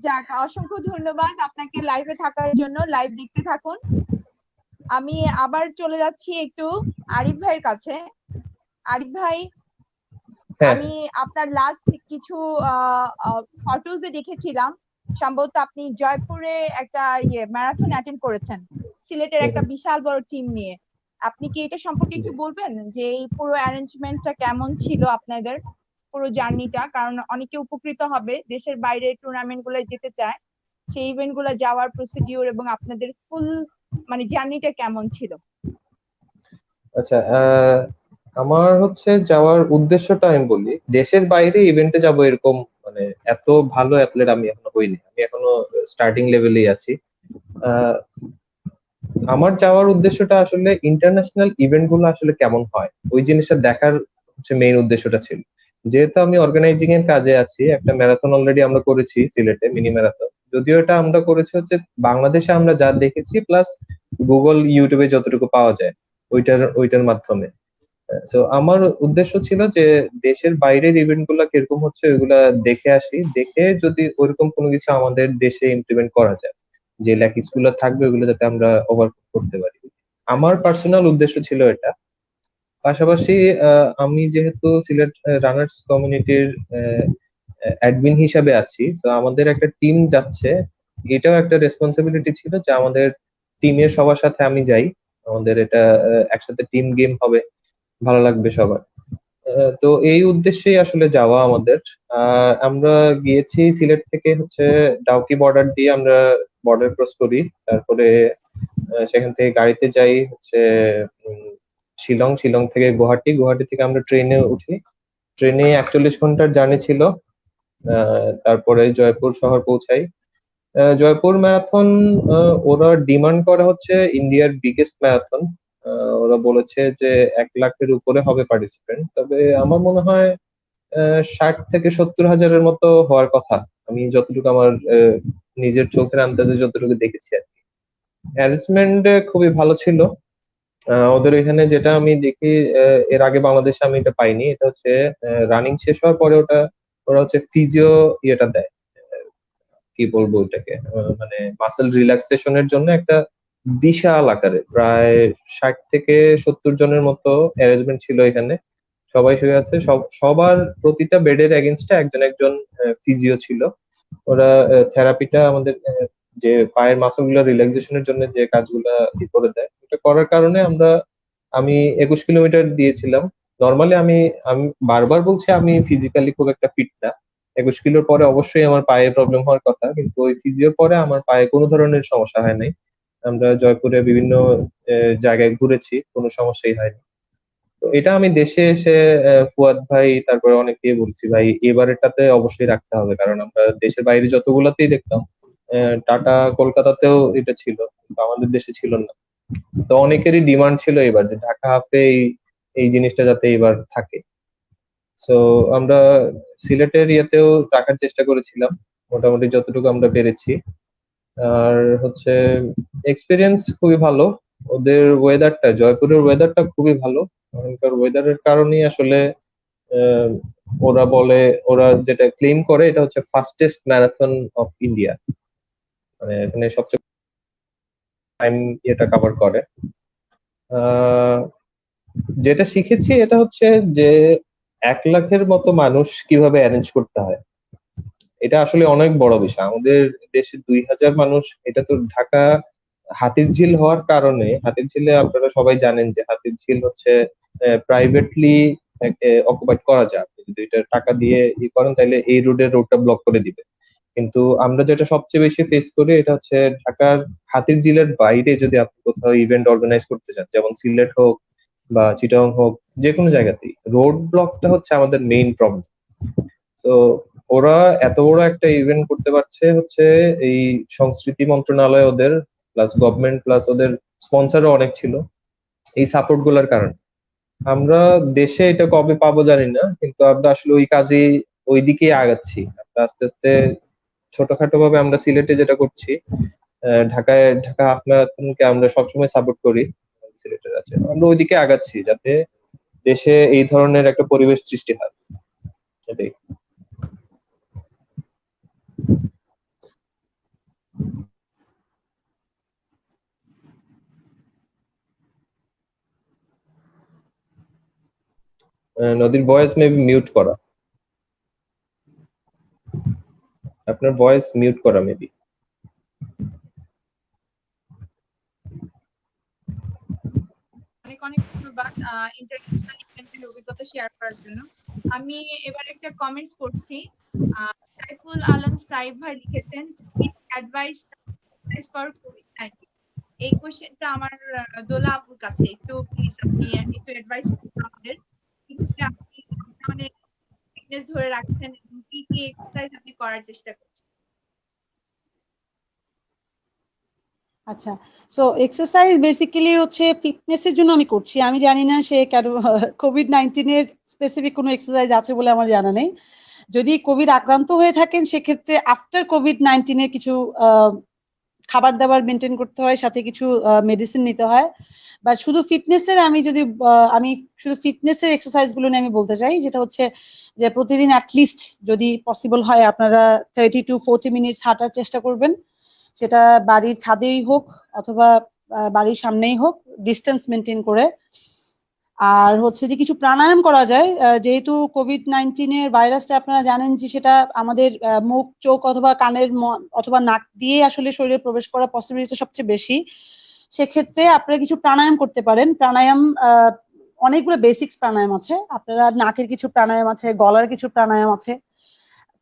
যাক, অসংখ্য ধন্যবাদ আপনাকে লাইভে থাকার জন্য। লাইভ দেখতে থাকুন। আমি আবার চলে যাচ্ছি একটু আরিফ ভাইয়ের কাছে। আরিফ ভাই, হ্যাঁ, আমি আপনার লাস্ট কিছু ফটোজে দেখেছিলাম, সম্ভবত আপনি জয়পুরে একটা ম্যারাথন অ্যাটেন্ড করেছেন সিলেটের একটা বিশাল বড় টিম নিয়ে। আপনি কি এটা সম্পর্কে একটু বলবেন যে এই পুরো অ্যারেঞ্জমেন্টটা কেমন ছিল আপনাদের, পুরো জার্নিটা? কারণ অনেকে উপকৃত হবে, দেশের বাইরে টুর্নামেন্ট গুলো যেতে চায়, সেই ইভেন্ট গুলো যাওয়ার প্রসিডিউর এবং আপনাদের ফুল মানে জার্নিটা কেমন ছিল? আচ্ছা। আমার হচ্ছে যাওয়ার উদ্দেশ্যটা আমি বলি, দেশের বাইরে ইভেন্টে যাব এরকম মানে এত ভালো অ্যাথলেট আমি এখনো হইনি, আমি এখনো স্টার্টিং লেভেলেই আছি। আহ, আমার যাওয়ার উদ্দেশ্যটা আসলে ইন্টারন্যাশনাল ইভেন্ট গুলো আসলে কেমন হয় ওই জিনিসটা দেখার হচ্ছে মেইন উদ্দেশ্যটা ছিল। যেহেতু আমি অর্গানাইজিং এর কাজে আছি, একটা ম্যারাথন অলরেডি আমরা করেছি সিলেটে, মিনি ম্যারাথন। যদিও এটা আমরা করেছি হচ্ছে বাংলাদেশে আমরা যা দেখেছি প্লাস গুগল ইউটিউবে যতটুকু পাওয়া যায় ওইটার মাধ্যমে। তো আমার উদ্দেশ্য ছিল যে দেশের বাইরের ইভেন্ট গুলা কিরকম হচ্ছে ওইগুলা দেখে আসি, দেখে যদি ওইরকম কোনো কিছু আমাদের দেশে ইমপ্লিমেন্ট করা যায়, যে ল্যাকিংস গুলো থাকবে ওগুলো যাতে আমরা ওভারকাম করতে পারি। আমার পার্সোনাল উদ্দেশ্য ছিল এটা। পাশাপাশি আমি যেহেতু সিলেট রানার্স কমিউনিটির অ্যাডমিন হিসাবে আছি, তো আমাদের একটা টিম যাচ্ছে, এটাও একটা রেসপন্সিবিলিটি ছিল যে আমাদের টিমের সবার সাথে আমি যাই। আমাদের এটা একসাথে টিম গেম হবে, ভালো লাগবে সবার। তো এই উদ্দেশ্যেই আসলে যাওয়া আমাদের। আমরা গিয়েছি সিলেট থেকে হচ্ছে ডাউকি বর্ডার দিয়ে আমরা বর্ডার ক্রস করি। তারপরে সেখান থেকে গাড়িতে যাই হচ্ছে উম, শিলং, শিলং থেকে গুয়াহাটি, গুয়াহাটি থেকে আমরা ট্রেনে উঠি। ট্রেনে 41 ঘন্টার জার্নি ছিল। তারপরে জয়পুর শহর পৌঁছাই। জয়পুর ম্যারাথন ওরা ডিমান্ড করা হচ্ছে ইন্ডিয়ার বিগেস্ট ম্যারাথন। ওরা বলেছে যে 1 লাখের উপরে হবে পার্টিসিপেন্ট, তবে আমার মনে হয় 60 থেকে 70 হাজারের মতো হওয়ার কথা। আমি যতটুকু আমার নিজের চোখের আন্দাজে যতটুকু দেখেছি আর কি। অ্যারেঞ্জমেন্ট খুবই ভালো ছিল। ওদের এখানে যেটা আমি দেখি, এর আগে বাংলাদেশে আমি এটা পাইনি, এটা হচ্ছে রানিং শেষ হওয়ার পরে ওরা হচ্ছে ফিজিও ইয়েটা দেয়। কি বলবো ওইটাকে, মানে মাসেল রিল্যাক্সেশনের জন্য একটা বিশাল আকারে প্রায় 60 থেকে 70 জনের মতো অ্যারেঞ্জমেন্ট ছিল এখানে। সবাই শুয়ে আছে, সবার প্রতিটা বেডের এগেনস্টে একজন একজন ফিজিও ছিল। ওরা থেরাপিটা আমাদের যে পায়ের মাসল গুলো রিল্যাক্সেশনের জন্য যে কাজগুলা করে দেয়, এটা করার কারণে আমি 21 কিলোমিটার দিয়েছিলাম। নর্মালি আমি আমি বারবার বলছি আমি ফিজিক্যালি খুব একটা ফিট না। 21 কিলোর পরে অবশ্যই আমার পায়ে প্রবলেম হওয়ার কথা, কিন্তু ওই ফিজিওর পরে আমার পায়ে কোনো ধরনের সমস্যা হয় নাই। আমরা জয়পুরে বিভিন্ন জায়গায় ঘুরেছি, কোনো সমস্যাই হয়নি। তো এটা আমি দেশে এসে ফুয়াদ ভাই তারপরে অনেকে বলছি ভাই এবারেরটাতে অবশ্যই রাখতে হবে, কারণ আমরা দেশের বাইরে যতগুলাতেই দেখতাম, টাটা কলকাতাতেও এটা ছিল, কিন্তু আমাদের দেশে ছিল না। তো অনেকেরই ডিমান্ড ছিল এবার যে ঢাকা হাফে এই জিনিসটা যাতে এবার থাকে। সো আমরা সিলেটের ইয়েতেও রাখার চেষ্টা করেছিলাম, মোটামুটি যতটুকু আমরা পেরেছি। আর হচ্ছে এক্সপিরিয়েন্স খুবই ভালো। ওদের ওয়েদারটা, জয়পুরের ওয়েদারটা খুবই ভালো। ওখানকার ওয়েদারের কারণেই আসলে আহ, ওরা বলে, ওরা যেটা ক্লেম করে এটা হচ্ছে ফাস্টেস্ট ম্যারাথন অফ ইন্ডিয়া, মানে এখানে সবচেয়ে টাইম এটা কভার করে। আহ, যেটা শিখেছি এটা হচ্ছে যে 1 লাখের মতো মানুষ কিভাবে অ্যারেঞ্জ করতে হয়, এটা আসলে অনেক বড় বিষয়। আমাদের দেশে 2,000 মানুষ, এটা তো ঢাকা হাতির ঝিল হওয়ার কারণে, হাতির ঝিলে আপনারা সবাই জানেন যে হাতির ঝিল হচ্ছে প্রাইভেটলি অকুপাইড করা যায়। আপনি যদি এটা টাকা দিয়ে করেন তাহলে এই রোডটা ব্লক করে দিবে। কিন্তু আমরা যেটা সবচেয়ে বেশি ফেস করি এটা হচ্ছে ঢাকার হাতির ঝিলের বাইরে যদি আপনি কোথাও ইভেন্ট অর্গানাইজ করতে চান, যেমন সিলেট হোক বা চিটাগং হোক, যে কোনো জায়গাতেই রোড ব্লকটা হচ্ছে আমাদের মেইন প্রবলেম। তো ওরা এত বড় একটা ইভেন্ট করতে পারছে হচ্ছে এই সংস্কৃতি মন্ত্রণালয় ওদের, প্লাস গভর্নমেন্ট, প্লাস ওদের স্পন্সরও অনেক ছিল, এই সাপোর্ট গুলার কারণে। আমরা দেশে এটা কবে পাবো জানি না, কিন্তু আমরা আসলে ওই কাজে ওই দিকেই আগাচ্ছি। আমরা আস্তে আস্তে ছোটখাটো ভাবে আমরা সিলেটে যেটা করছি, ঢাকা হাফ ম্যারাথনকে আমরা সবসময় সাপোর্ট করি, সিলেটের আছে, আমরা ওইদিকে আগাচ্ছি যাতে দেশে এই ধরনের একটা পরিবেশ সৃষ্টি হয়। এটাই। নদীর ভয়েস মেবি মিউট করা, আপনার ভয়েস মিউট করা মেবি। অনেক অনেক ধন্যবাদ ইন্টারন্যাশনাল ইভেন্টের অভিজ্ঞতা শেয়ার করার জন্য। আমি এবার একটা কমেন্টস পড়ছি। সাইফুল আলম সাইফ ভাই লিখেছেন অ্যাডভাইস ফর কোভিড-19। এই কোশ্চেনটা আমার দোলা আপুর কাছে, একটু প্লিজ আপনি একটু অ্যাডভাইস করুন আমাদের কিভাবে আপনি মানে ফিটনেস ধরে রাখছেন এবং কি কি এক্সারসাইজ আপনি করার চেষ্টা করছেন। আচ্ছা, সো এক্সারসাইজ বেসিক্যালি হচ্ছে ফিটনেসের জন্য আমি করছি। আমি জানি না সে কেন কোভিড-19 এর স্পেসিফিক কোনো এক্সারসাইজ আছে বলে আমার জানা নেই। যদি কোভিড আক্রান্ত হয়ে থাকেন সেক্ষেত্রে আফটার কোভিড-19 এর কিছু খাবার দাবার মেনটেন করতে হয়, সাথে কিছু মেডিসিন নিতে হয়। বা শুধু ফিটনেসের, আমি শুধু ফিটনেসের এক্সারসাইজ গুলো নিয়ে আমি বলতে চাই, যেটা হচ্ছে যে প্রতিদিন অ্যাটলিস্ট যদি পসিবল হয় আপনারা 30 to 40 মিনিটস হাঁটার চেষ্টা করবেন। সেটা বাড়ির ছাদেই হোক অথবা বাড়ির সামনেই হোক, ডিস্টেন্স মেনটেন করে। আর হচ্ছে যে কিছু প্রাণায়াম করা যায়, যেহেতু কোভিড-19 এর ভাইরাসটা আপনারা জানেন যে সেটা আমাদের মুখ, চোখ অথবা কানের অথবা নাক দিয়ে আসলে শরীরে প্রবেশ করার পসিবিলিটি সবচেয়ে বেশি। সেক্ষেত্রে আপনারা কিছু প্রাণায়াম করতে পারেন। প্রাণায়াম অনেকগুলো বেসিক্স প্রাণায়াম আছে। আপনারা নাকের কিছু প্রাণায়াম আছে, গলার কিছু প্রাণায়াম আছে,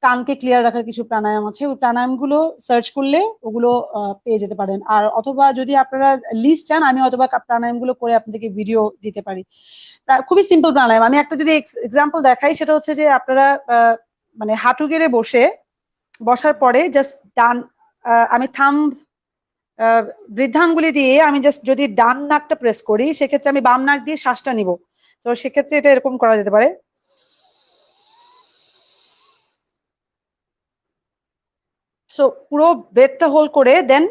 কানকে ক্লিয়ার রাখার কিছু প্রাণায়াম আছে। ওই প্রাণায়ামগুলো সার্চ করলে ওগুলো পেয়ে যেতে পারেন। আর অথবা যদি আপনারা লিস্ট চান, আমি অথবা প্রাণায়ামগুলো করে আপনাদেরকে ভিডিও দিতে পারি। খুবই সিম্পল প্রাণায়াম। আমি একটা যদি এক্সাম্পল দেখাই, সেটা হচ্ছে যে আপনারা মানে হাঁটু গেড়ে বসার পরে জাস্ট ডান, আমি বৃদ্ধাঙ্গুলি দিয়ে আমি জাস্ট যদি ডান নাকটা প্রেস করি, সেক্ষেত্রে আমি বাম নাক দিয়ে শ্বাসটা নিব। তো সেক্ষেত্রে এটা এরকম করা যেতে পারে। সো পুরো ব্রেথটা হোল্ড করে দেন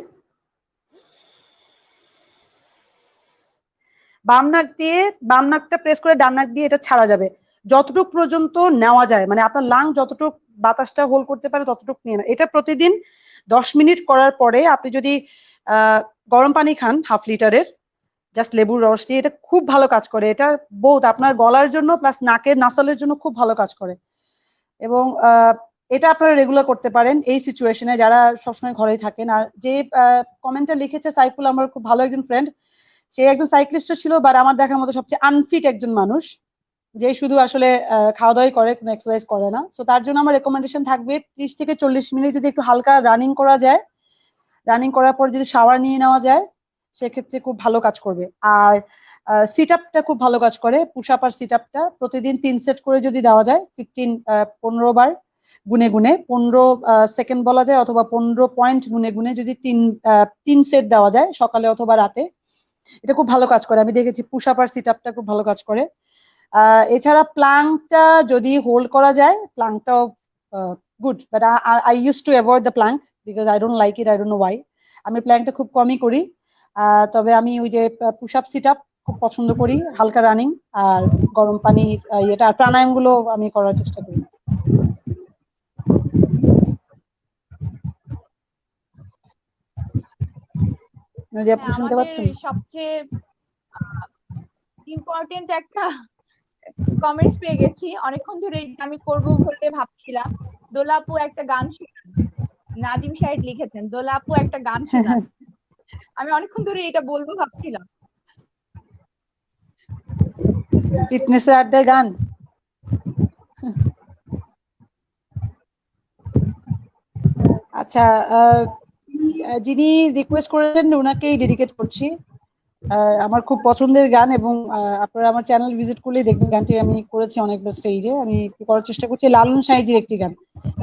বাম নাকটা প্রেস করে ডান নাক দিয়ে এটা ছাড়া যাবে যতটুকু পর্যন্ত নেওয়া যায়, মানে আপনার লাং যতটুকু বাতাসটা হোল্ড করতে পারে ততটুকু নিয়ে না। এটা প্রতিদিন 10 মিনিট করার পরে আপনি যদি গরম পানি খান হাফ লিটারের, জাস্ট লেবুর রস দিয়ে, এটা খুব ভালো কাজ করে। এটা বোধ আপনার গলার জন্য প্লাস নাকের নাসালের জন্য খুব ভালো কাজ করে। এবং এটা আপনারা রেগুলার করতে পারেন এই সিচুয়েশনে, যারা সবসময় ঘরেই থাকেন। আর যে কমেন্টটা লিখেছে সাইফুল, আমার খুব ভালো একজন ফ্রেন্ড, সে একজন সাইক্লিস্ট ছিল, বাট আমার দেখার মতো সবচেয়ে আনফিট একজন মানুষ, যে শুধু আসলে খাওয়া দাওয়াই করে, কোনো এক্সারসাইজ করে না। সো তার জন্য আমার রেকমেন্ডেশন থাকবে 30 থেকে 40 মিনিট যদি একটু হালকা রানিং করা যায়, রানিং করার পর যদি শাওয়ার নিয়ে নেওয়া যায়, সেক্ষেত্রে খুব ভালো কাজ করবে। আর সিট আপটা খুব ভালো কাজ করে। পুশ আপ আর সিট আপটা প্রতিদিন 3 সেট করে যদি দেওয়া যায়, 15 বার গুনে গুনে, 15 সেকেন্ড বলা যায়, অথবা 15 পয়েন্ট গুনে গুনে যদি 3 সেট দেওয়া যায় সকালে অথবা রাতে, এটা খুব ভালো কাজ করে। আমি দেখেছি পুশ আপ আর সিট আপটা খুব ভালো কাজ করে। এছাড়া প্লাঙ্কটা যদি হোল্ড করা যায়, প্লাঙ্কটাও good, but I use to avoid the plank because I don't like it, I don't know why. আমি প্লাঙ্কটা খুব কমই করি। তবে আমি ওই যে পুশ আপ সিট আপ খুব পছন্দ করি, হালকা রানিং আর গরম পানি, এটা আর প্রাণায়াম গুলো আমি করার চেষ্টা করি। আপনি শুনতে পাচ্ছেন? সবচেয়ে ইম্পর্টেন্ট একটা কমেন্টস পেয়ে গেছি, অনেকক্ষণ ধরে আমি করব বলে ভাবছিলাম। দোলাপু একটা গান শোনান, নাজিম শাহিদ লিখেছেন, দোলাপু একটা গান শোনান। আমি অনেকক্ষণ ধরে এটা বলবো ভাবছিলাম। ফিটনেসের আড্ডায় গান? আচ্ছা, যিনি রিকোয়েস্ট করেছেন ওনাকেই ডেডিকেট করছি। আমার খুব পছন্দের গান, এবং আপনারা আমার চ্যানেল ভিজিট করলে দেখবেন গানটি আমি করেছি অনেকবার স্টেজে। আমি করার চেষ্টা করছি লালন সাইজির একটি গান,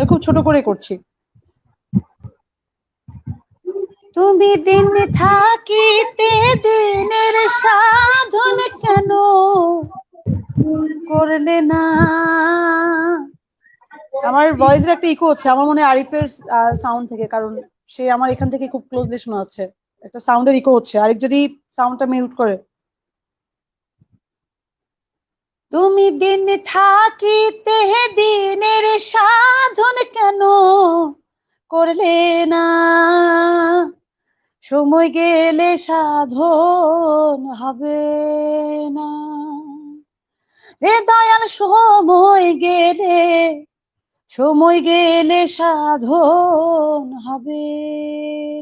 খুব ছোট করে করছি। তুমি দিন থাকিতে দিনের সাধন কেন করলে না। আমার ভয়েসের একটা ইকো হচ্ছে, আমার মনে হয় আরিফের সাউন্ড থেকে, কারণ সে আমার এখান থেকে খুব ক্লোজলি শোনা যাচ্ছে। একটা সাউন্ডের ইকো হচ্ছে। আরিফ যদি সাউন্ডটা মিউট করে। তুমি দিন থাকিতে দিনের সাধন কেন করলে না, সময় গেলে সাধন হবে না রে দয়াল, সময় গেলে সাধন হবে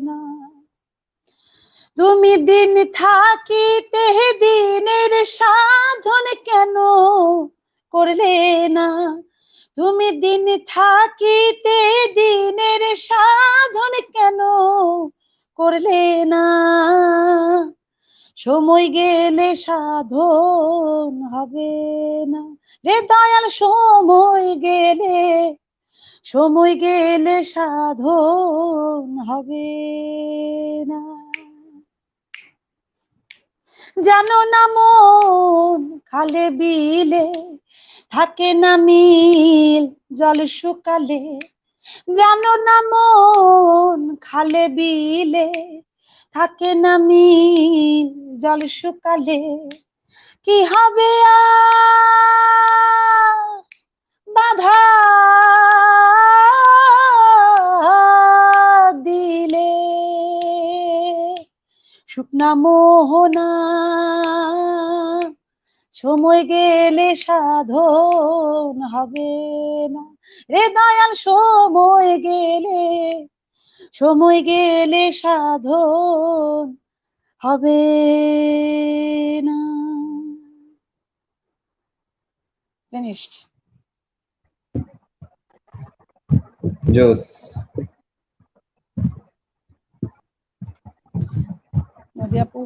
না। তুমি দিন থাকিতে দিনের সাধন কেন করলে না, তুমি দিন থাকিতে দিনের সাধন কেন করলে না, সময় গেলে সাধন হবে না রে দয়াল, সময় গেলে সাধন হবে না। জানো না মন খালে বিলে থাকে না মিল জল শুকালে, জানো না মন খালে বিলে থাকে না মিল জল শুকালে, কি হবে বাধা দিলে, শুকনো না মোহনা, সময় গেলে সাধন হবে না রে দয়াল, সময় গেলে সাধন হবে না। ফিনিশড। জোস। নদী আপু,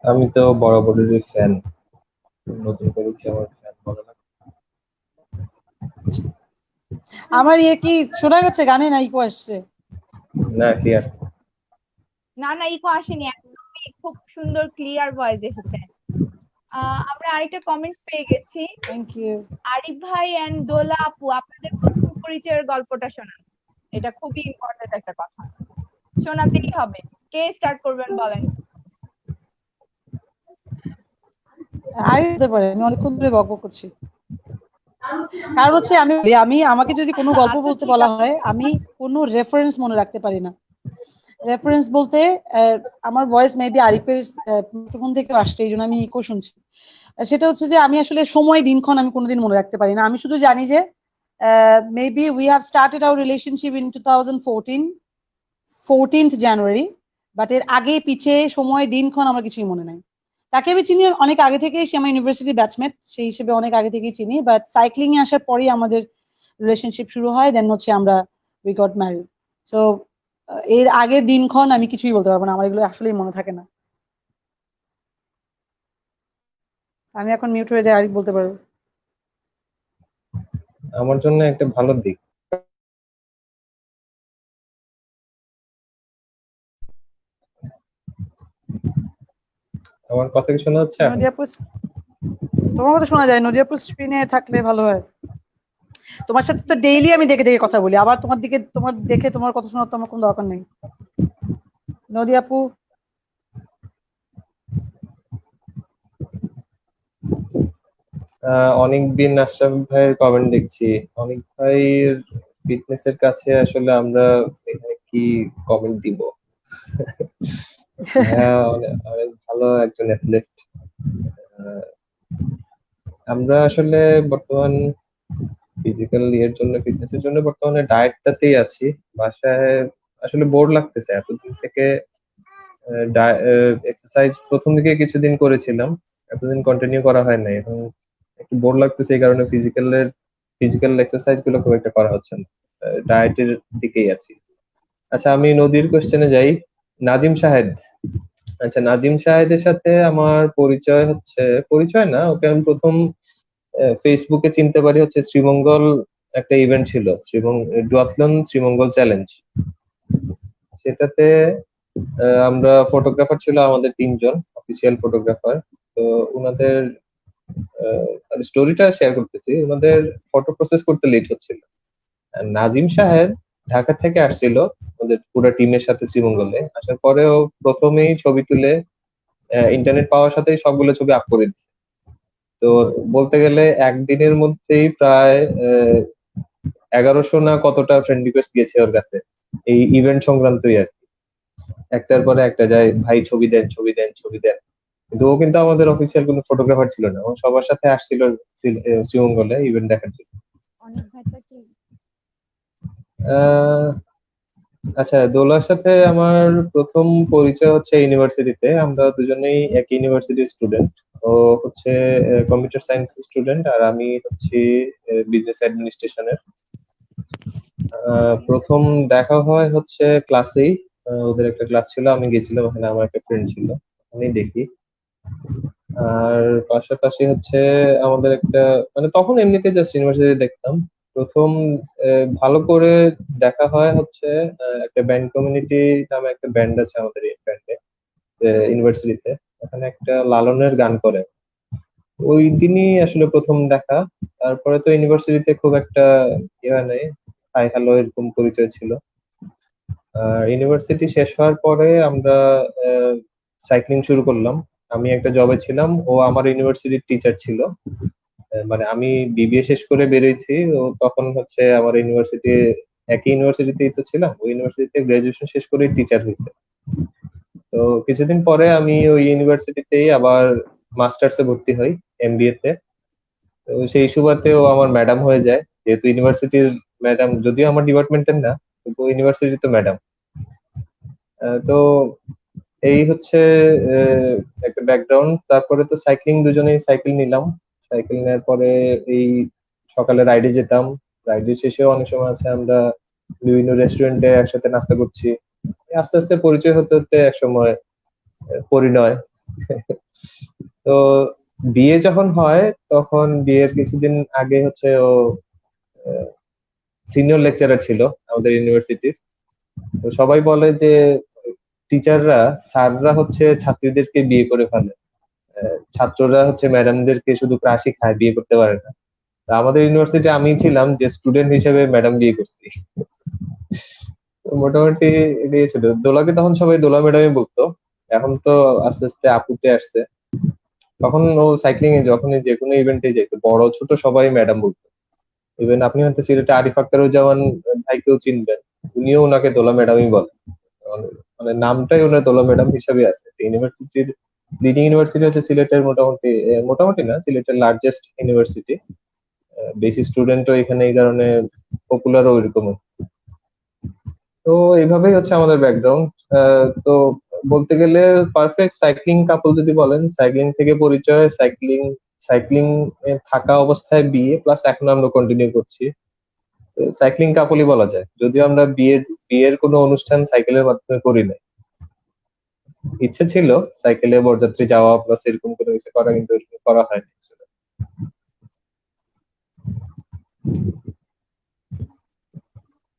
আমি তো বরাবরেরই ফ্যান, নতুন করে কি আমার ফ্যান বলা লাগে? আমার ইয়ে কি শোনা গেছে গানে, না ইকো আসছে? না, ক্লিয়ার। না না, ইকো আসেনি, একদমই খুব সুন্দর ক্লিয়ার ভয়েস এসেছে। আমরা আরেকটা কমেন্টস পেয়ে গেছি। Thank you. আরিফ ভাই এন্ড দোলা আপু, আপনাদের প্রথম পরিচয়ের গল্পটা শোনান। এটা খুবই ইম্পর্টেন্ট একটা কথা, শোনাতেই হবে। কে স্টার্ট করবেন বলেন? আর হতে পারে, আমি অনেকক্ষণ ধরে বকবক করছি। কারণ হচ্ছে আমি আমাকে যদি কোনো গল্প আচ্ছা বলতে ঠিক বলা আছে। হয়, আমি কোনো রেফারেন্স মনে রাখতে পারি না। রেফারেন্স বলতে আমার ভয়েস মেবি আরিফের মাইক্রোফোন থেকে আসছে, এই জন্য আমি ইকো শুনছি। সেটা হচ্ছে যে আমি আসলে সময় দিনক্ষণ আমি কোনোদিন মনে রাখতে পারি না। আমি শুধু জানি যে maybe we have started our relationship in 2014, 14th January, but এর আগে পিছে সময় দিনক্ষণ আমার কিছুই মনে নাই। তাকে আমি চিনি অনেক আগে থেকেই, সে আমার ইউনিভার্সিটি ব্যাচমেট, সেই হিসেবে অনেক আগে থেকেই চিনি, বাট সাইক্লিং এ আসার পরেই আমাদের রিলেশনশিপ শুরু হয়, দেন হচ্ছে আমরা উই গট ম্যারিড। সো এর আগের দিনক্ষণ আমি কিছুই বলতে পারবো না, আমার এগুলো আসলেই মনে থাকে না। আমি এখন মিউট হয়ে যাই, আরিফ বলতে পারবো। আমার জন্য একটা ভালো দিক। আমার কথা কি শোনা যাচ্ছে এখন? নদী আপু, তোমার কথা শোনা যায়, নদী আপু স্ক্রিনে থাকলে ভালো হয়। তোমার সাথে তো ডেইলি আমি দেখে দেখে কথা বলি, আবার তোমার দেখে তোমার কথা শোনার তো আমার কোনো দরকার নেই। নদী আপু, অনেকদিন আশরাফ ভাইয়ের কমেন্ট দেখছি। অনেক ভাইয়ের ফিটনেস এর কাছে আসলে আমরা এখানে কি কমেন্ট দিব? হ্যাঁ, অনেক অনেক ভালো একজন অ্যাথলেট। আমরা আসলে বর্তমান ফিজিক্যাল এর জন্য, ফিটনেস এর জন্য বর্তমানে ডায়েটটাতেই আছি। বাসায় আসলে বোর লাগতেছে এতদিন থেকে। এক্সারসাইজ প্রথম দিকে কিছুদিন করেছিলাম, এতদিন কন্টিনিউ করা হয় নাই। এখন একটু বোর লাগতেছে, এই কারণে ফিজিক্যাল এক্সারসাইজ গুলো খুব একটা করা হচ্ছে না। ডায়েটের দিকেই আছি। আচ্ছা, আমি নদীর কোশ্চেনে যাই। নাজিম শাহেদ। আচ্ছা, নাজিম শাহেদের সাথে আমার পরিচয় হচ্ছে, পরিচয় না, ওকে আমি প্রথম ফেসবুকে চিনতে পারি হচ্ছে শ্রীমঙ্গল একটা ইভেন্ট ছিল, ডুয়াথলন শ্রীমঙ্গল চ্যালেঞ্জ। সেটাতে আমরা ফটোগ্রাফার ছিল আমাদের 3 জন অফিসিয়াল ফটোগ্রাফার। তো ওনাদের স্টোরিটা শেয়ার করতেছি। ওনাদের ফটো প্রসেস করতে লেট হচ্ছিল। আর নাজিম সাহেব ঢাকা থেকে আসছিল ওদের পুরো টিমের সাথে শ্রীমঙ্গলে। আসার পরেও প্রথমেই ছবি তুলে ইন্টারনেট পাওয়ার সাথেই সবগুলো ছবি আপ করে দিচ্ছে। তো বলতে গেলে একদিনের মধ্যেই প্রায় 1100 না কতটা ফ্রেন্ড রিকোয়েস্ট গেছে ওর কাছে, এই ইভেন্ট সংক্রান্তই আর কি। একটার পরে একটা যায়, ভাই ছবি দেন, ছবি দেন, ছবি দেন। কিন্তু ও কিন্তু আমাদের অফিসিয়াল কোনো ফটোগ্রাফার ছিল না, ও সবার সাথে আসছিল শ্রীমঙ্গলে ইভেন্ট দেখার জন্য। অনেক ভাইটা কি আহ, আচ্ছা, দোলার সাথে আমার প্রথম পরিচয় হচ্ছে ইউনিভার্সিটিতে। আমরা দুজনেই এক ইউনিভার্সিটির স্টুডেন্ট। ও হচ্ছে কম্পিউটার সায়েন্স স্টুডেন্ট, আর আমি হচ্ছি বিজনেস অ্যাডমিনিস্ট্রেশনের। ওকে। প্রথম দেখা হয় হচ্ছে ক্লাসেই। ওদের একটা ক্লাস ছিল, আমি গেছিলাম, ওখানে আমার একটা ফ্রেন্ড ছিল, আমি দেখি। আর পাশাপাশি হচ্ছে আমাদের একটা, মানে তখন এমনিতে জাস্ট ইউনিভার্সিটি দেখতাম। প্রথম ভালো করে দেখা হয় হচ্ছে একটা ব্যান্ড কমিউনিটি নামে একটা ব্যান্ড আছে আমাদের এই ব্যান্ডে ইউনিভার্সিটিতে। ওখানে একটা লালনের গান করে, ওই দিনই আসলে প্রথম দেখা। তারপরে তো ইউনিভার্সিটিতে খুব একটা ইয়ে হয় নাই, হাই হ্যালো এরকম পরিচয় ছিল। ইউনিভার্সিটি শেষ হওয়ার পরে আমরা সাইক্লিং শুরু করলাম। আমি একটা জবে ছিলাম, ও আমার ইউনিভার্সিটির টিচার ছিল। মানে আমি বিবিএ শেষ করে বেরিয়েছি, ও তখন হচ্ছে আমার ইউনিভার্সিটি, একই ইউনিভার্সিটিতেই তো ছিলাম, ওই ইউনিভার্সিটিতে গ্রাজুয়েশন শেষ করে টিচার হয়েছে। তো কিছুদিন পরে আমি ওই ইউনিভার্সিটিতেই আবার মাস্টার্সে ভর্তি হই, এমবিএ তে। তো সেই সুবাদেও আমার ম্যাডাম হয়ে যায়, যেহেতু ইউনিভার্সিটির ম্যাডাম, যদিও আমার ডিপার্টমেন্টের না, কিন্তু ইউনিভার্সিটি তো ম্যাডাম। তো এই হচ্ছে একটা ব্যাকগ্রাউন্ড। তারপরে তো সাইক্লিং, দুজনেই সাইকেল নিলাম। সাইকেল নেওয়ার পরে এই সকালে রাইডে যেতাম। রাইডের শেষেও অনেক সময় আছে আমরা বিভিন্ন রেস্টুরেন্টে একসাথে নাস্তা করছি। আস্তে আস্তে পরিচয় হতে হতে একসময় পরিণয়। তো বিয়ে যখন হয়, তখন বিয়ের কিছুদিন আগে হচ্ছে ও সিনিয়র লেকচারার ছিল আমাদের ইউনিভার্সিটির। তো সবাই বলে যে টিচাররা, স্যাররা হচ্ছে ছাত্রীদেরকে বিয়ে করে ফেলে, ছাত্ররা হচ্ছে ম্যাডামদেরকে শুধু ক্রাশই খায়, বিয়ে করতে পারে না। তা আমাদের ইউনিভার্সিটি আমি ছিলাম যে স্টুডেন্ট হিসেবে ম্যাডাম বিয়ে করছি। তো মোটামুটি এটাই ছিল। দোলাকে তখন সবাই দোলা ম্যাডামই বলতো, এখন তো আস্তে আস্তে আপুতে আসছে। তখন ও সাইক্লিং এ যখনই যে কোনো ইভেন্টে যেত, বড় ছোট সবাই ম্যাডাম বলতো। ইভেন আপনি হয়তো সিলেটে আরিফ আক্তারুজ্জামান ভাইকেও চিনবেন, উনিও ওনাকে দোলা ম্যাডামই বলে। মানে নামটাই ওনার দোলা ম্যাডাম হিসাবে আছে। ইউনিভার্সিটির লিডিং ইউনিভার্সিটি হচ্ছে সিলেটের মোটামুটি, মোটামুটি না, সিলেটের লার্জেস্ট ইউনিভার্সিটি। বেশি স্টুডেন্টও এখানে এই কারণে পপুলারও ওইরকম। তো এইভাবেই হচ্ছে আমাদের ব্যাকগ্রাউন্ড। তো বলতে গেলে পারফেক্ট সাইক্লিং কাপল যদি বলেন, সাইক্লিং থেকে পরিচয়, সাইক্লিং সাইক্লিং থাকা অবস্থায় বিয়ে, প্লাস এখন আমরা কন্টিনিউ করছি। সাইক্লিং কাপলই বলা যায়, যদিও আমরা বিয়ের বিয়ের কোনো অনুষ্ঠান সাইকেলের মাধ্যমে করি না। ইচ্ছে ছিল সাইকেলে বরযাত্রী যাওয়া প্লাস এরকম কোনো কিছু করা, কিন্তু এরকম করা হয়নি আসলে।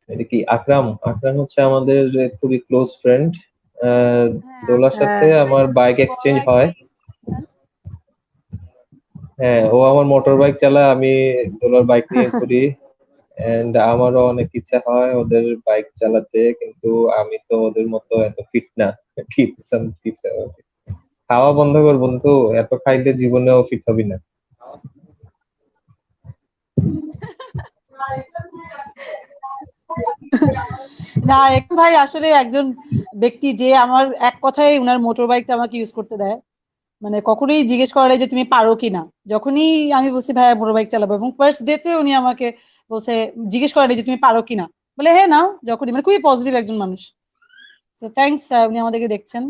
এটা কি আকরাম? আকরাম হচ্ছে আমাদের খুবই ক্লোজ ফ্রেন্ড। হ্যাঁ, দোলার সাথে হ্যাঁ আমার বাইক বড় এক্সচেঞ্জ একটা হয়। হ্যাঁ, ও আমার মোটর বাইক চালায়, আমি দোলার বাইক নিয়ে ঘুরি। এন্ড আমারও অনেক ইচ্ছা হয় ওদের বাইক চালাতে, কিন্তু আমি তো ওদের মতো এত ফিট না। টিপস খাওয়া বন্ধ কর বন্ধু, এত খাইলে জীবনেও ফিট হবি না। না, একটু ভাই আসলে একজন ব্যক্তি যে আমার এক কথায় উনার মোটর বাইকটা আমাকে ইউজ করতে দেয়, মানে কখনোই জিজ্ঞেস করে যে তুমি পারো কিনা। যখনই আমি বলছি ভাইয়া মোটর বাইক চালাবো, এবং ফার্স্ট ডেতে উনি আমাকে বলছে, জিজ্ঞেস করে যে তুমি পারো কিনা, বলে হ্যাঁ নাও যখনই, মানে খুবই পজিটিভ একজন মানুষ। তো থ্যাঙ্কস, উনি আমাদেরকে দেখছেন।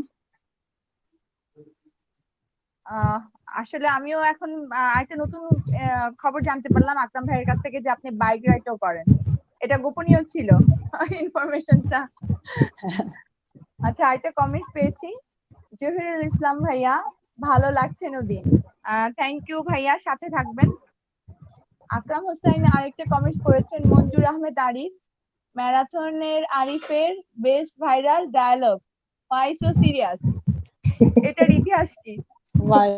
আহ আসলে আমিও এখন একটা নতুন খবর জানতে পারলাম আকরাম ভাইয়ের কাছ থেকে যে আপনি বাইক রাইডও করেন। এটা গোপনীয় ছিল ইনফরমেশনটা। আচ্ছা, আরেকটা কমেন্ট পেয়েছি, জহিরুল ইসলাম ভাইয়া, ভালো লাগছে নদী। থ্যাংক ইউ ভাইয়া, সাথে থাকবেন। আকরাম হোসেন আরেকটা কমেন্ট করেছেন, মঞ্জুর আহমেদ আরিফ, ম্যারাথনের আরিফের best viral dialogue, why so serious, এটার ইতিহাস কি? ভাই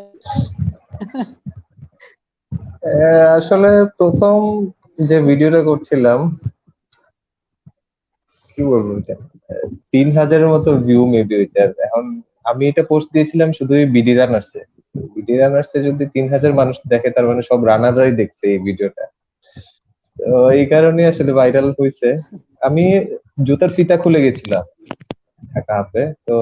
আসলে প্রথম যে ভিডিওটা করছিলাম, কি বলবো এটা, 3,000-এর মতো ভিউ মেবি ওইটার। এখন আমি এটা পোস্ট দিয়েছিলাম শুধুই বিডি রানার্সে। বিডি রানার্সে যদি 3,000 মানুষ দেখে, তার মানে সব রানাররাই দেখছে এই ভিডিওটা। তো এই কারণে আসলে ভাইরাল হয়েছে। আমি জুতার ফিতা খুলে গেছিলাম ঢাকা হাফে। তো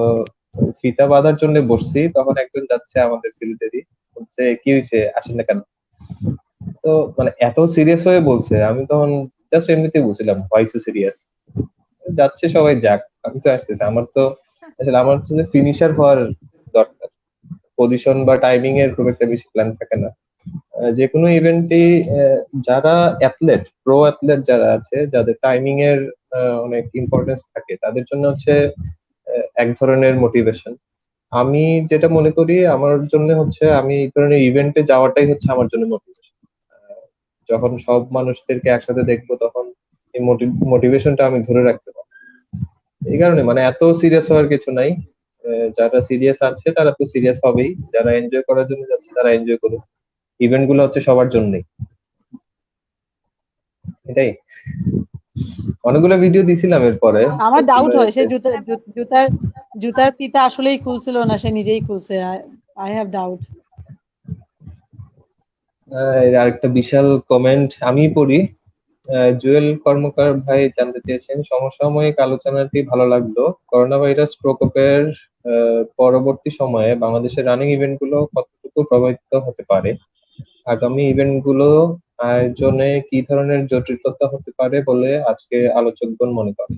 ফিতা বাঁধার জন্য বসছি, তখন একজন যাচ্ছে আমাদের সিলেটেরই, বলছে কি হয়েছে, আসেন না কেন? তো মানে এত সিরিয়াস হয়ে বলছে, আমি তখন জাস্ট এমনিতে বলছিলাম হোয়াই সো সিরিয়াস, যাচ্ছে সবাই যাক, আমি তো আসতেছি। আমার তো আসলে আমার হচ্ছে ফিনিশার হওয়ার দরকার, পজিশন বা টাইমিং এর খুব একটা বেশি প্ল্যান থাকে না। যে কোনো ইভেন্টে যারা অ্যাথলেট, প্রো অ্যাথলেট যারা আছে, যাদের টাইমিং এর অনেক ইম্পর্টেন্স থাকে, তাদের জন্য হচ্ছে এক ধরনের মোটিভেশন। আমি যেটা মনে করি আমার জন্য হচ্ছে, আমি এই ধরনের ইভেন্টে যাওয়াটাই হচ্ছে আমার জন্য মোটিভেশন। যখন সব মানুষদেরকে একসাথে দেখবো, তখন এই মোটিভেশনটা আমি ধরে রাখতে পারবো। এই কারণে মানে এত সিরিয়াস হওয়ার কিছু নাই। যারা সিরিয়াস আছে তারা তো সিরিয়াস হবেই, যারা এনজয় করার জন্য যাচ্ছে তারা এনজয় করুক। ইভেন্ট গুলো হচ্ছে সবার জন্যই, এটাই। অনেকগুলো ভিডিও দিছিলাম এরপরে, আমার সবগুলো ডাউট হয় সে এতে। জুতার জুতার ফিতা আসলেই খুলছিল না, সে নিজেই খুলছে। I have doubt. এর আরেকটা বিশাল কমেন্ট আমি পড়ি। জুয়েল কর্মকার ভাই জানতে চেয়েছেন, সমসাময়িক আলোচনাটি ভালো লাগলো, করোনা ভাইরাস প্রকোপের পরবর্তী সময়ে বাংলাদেশের রানিং ইভেন্ট গুলো কতটুকু প্রভাবিত হতে পারে, আগামী ইভেন্ট গুলো আয়োজনে কি ধরনের জটিলতা হতে পারে বলে আজকে আলোচকগণ মনে করেন?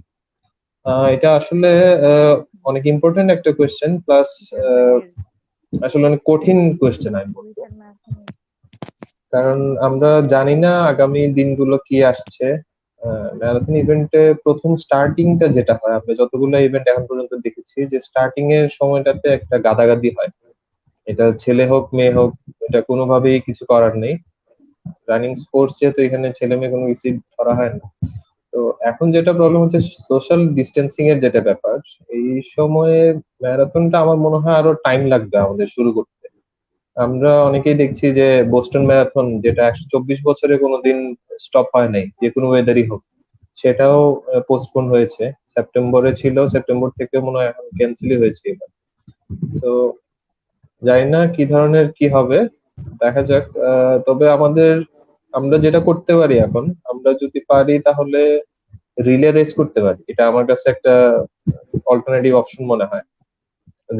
এটা আসলে আহ, অনেক ইম্পর্টেন্ট একটা কোয়েশ্চেন, প্লাস আসলে অনেক কঠিন কোয়েশ্চেন আমি বলবো। কারণ আমরা জানি না আগামী দিনগুলো কি আসছে। ম্যারাথন ইভেন্টে প্রথম স্টার্টিংটা যেটা হয়, আমরা যতগুলো ইভেন্ট এখন পর্যন্ত দেখেছি, যে স্টার্টিং এর সময়টাতে একটা গাদাগাদি হয়। এটা ছেলে হোক মেয়ে হোক, এটা কোনোভাবেই কিছু করার নেই। রানিং স্পোর্টস যেহেতু, এখানে ছেলে মেয়ে কোনো কিছু ধরা হয় না। তো এখন যেটা প্রবলেম হচ্ছে সোশ্যাল ডিস্টেন্সিং এর যেটা ব্যাপার, এই সময়ে ম্যারাথনটা আমার মনে হয় আরো টাইম লাগবে আমাদের শুরু করতে। আমরা অনেকেই দেখছি যে বোস্টন ম্যারাথন, যেটা 124 বছরে কোনোদিন স্টপ হয় নাই, যে কোনো ওয়েদারই হোক, সেটাও পোস্টপোন হয়েছে। সেপ্টেম্বরে ছিল, সেপ্টেম্বর থেকে মনে হয় এখন ক্যান্সেলই হয়েছে এবার। তো জানি না কি ধরনের কি হবে, দেখা যাক। তবে আমরা যেটা করতে পারি এখন, আমরা যদি পারি তাহলে রিলে রেস করতে পারি। এটা আমার কাছে একটা অল্টারনেটিভ অপশন মনে হয়।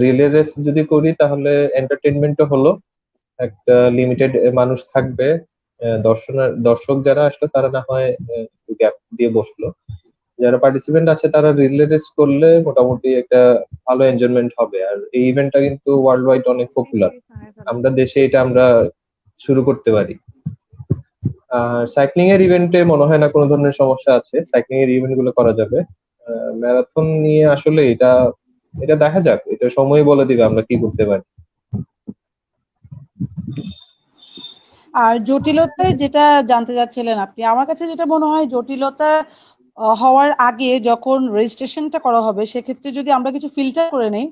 রিলে রেস যদি করি তাহলে এন্টারটেনমেন্টও হলো, একটা লিমিটেড মানুষ থাকবে। দর্শক যারা আসলো তারা না হয় গ্যাপ দিয়ে বসলো, যারা পার্টিসিপেন্ট আছে তারা রিলে রেস করলে মোটামুটি একটা ভালো এনজয়মেন্ট হবে। আর এই ইভেন্টটা কিন্তু ওয়ার্ল্ড ওয়াইড অনেক পপুলার, আমরা দেশে এটা আমরা শুরু করতে পারি। আর সাইক্লিং এর ইভেন্টে মনে হয় না কোনো ধরনের সমস্যা আছে, সাইক্লিং এর ইভেন্ট গুলো করা যাবে। ম্যারাথন নিয়ে আসলে এটা এটা দেখা যাক, এটা সময় বলে দিবে আমরা কি করতে পারি। আর জটিলতা যেটা জানতে চাচ্ছিলেন আপনি, আমার কাছে যেটা মনে হয় জটিলতা হওয়ার আগে যখন রেজিস্ট্রেশনটা করা হবে সেক্ষেত্রে যদি আমরা কিছু ফিল্টার করে নেই,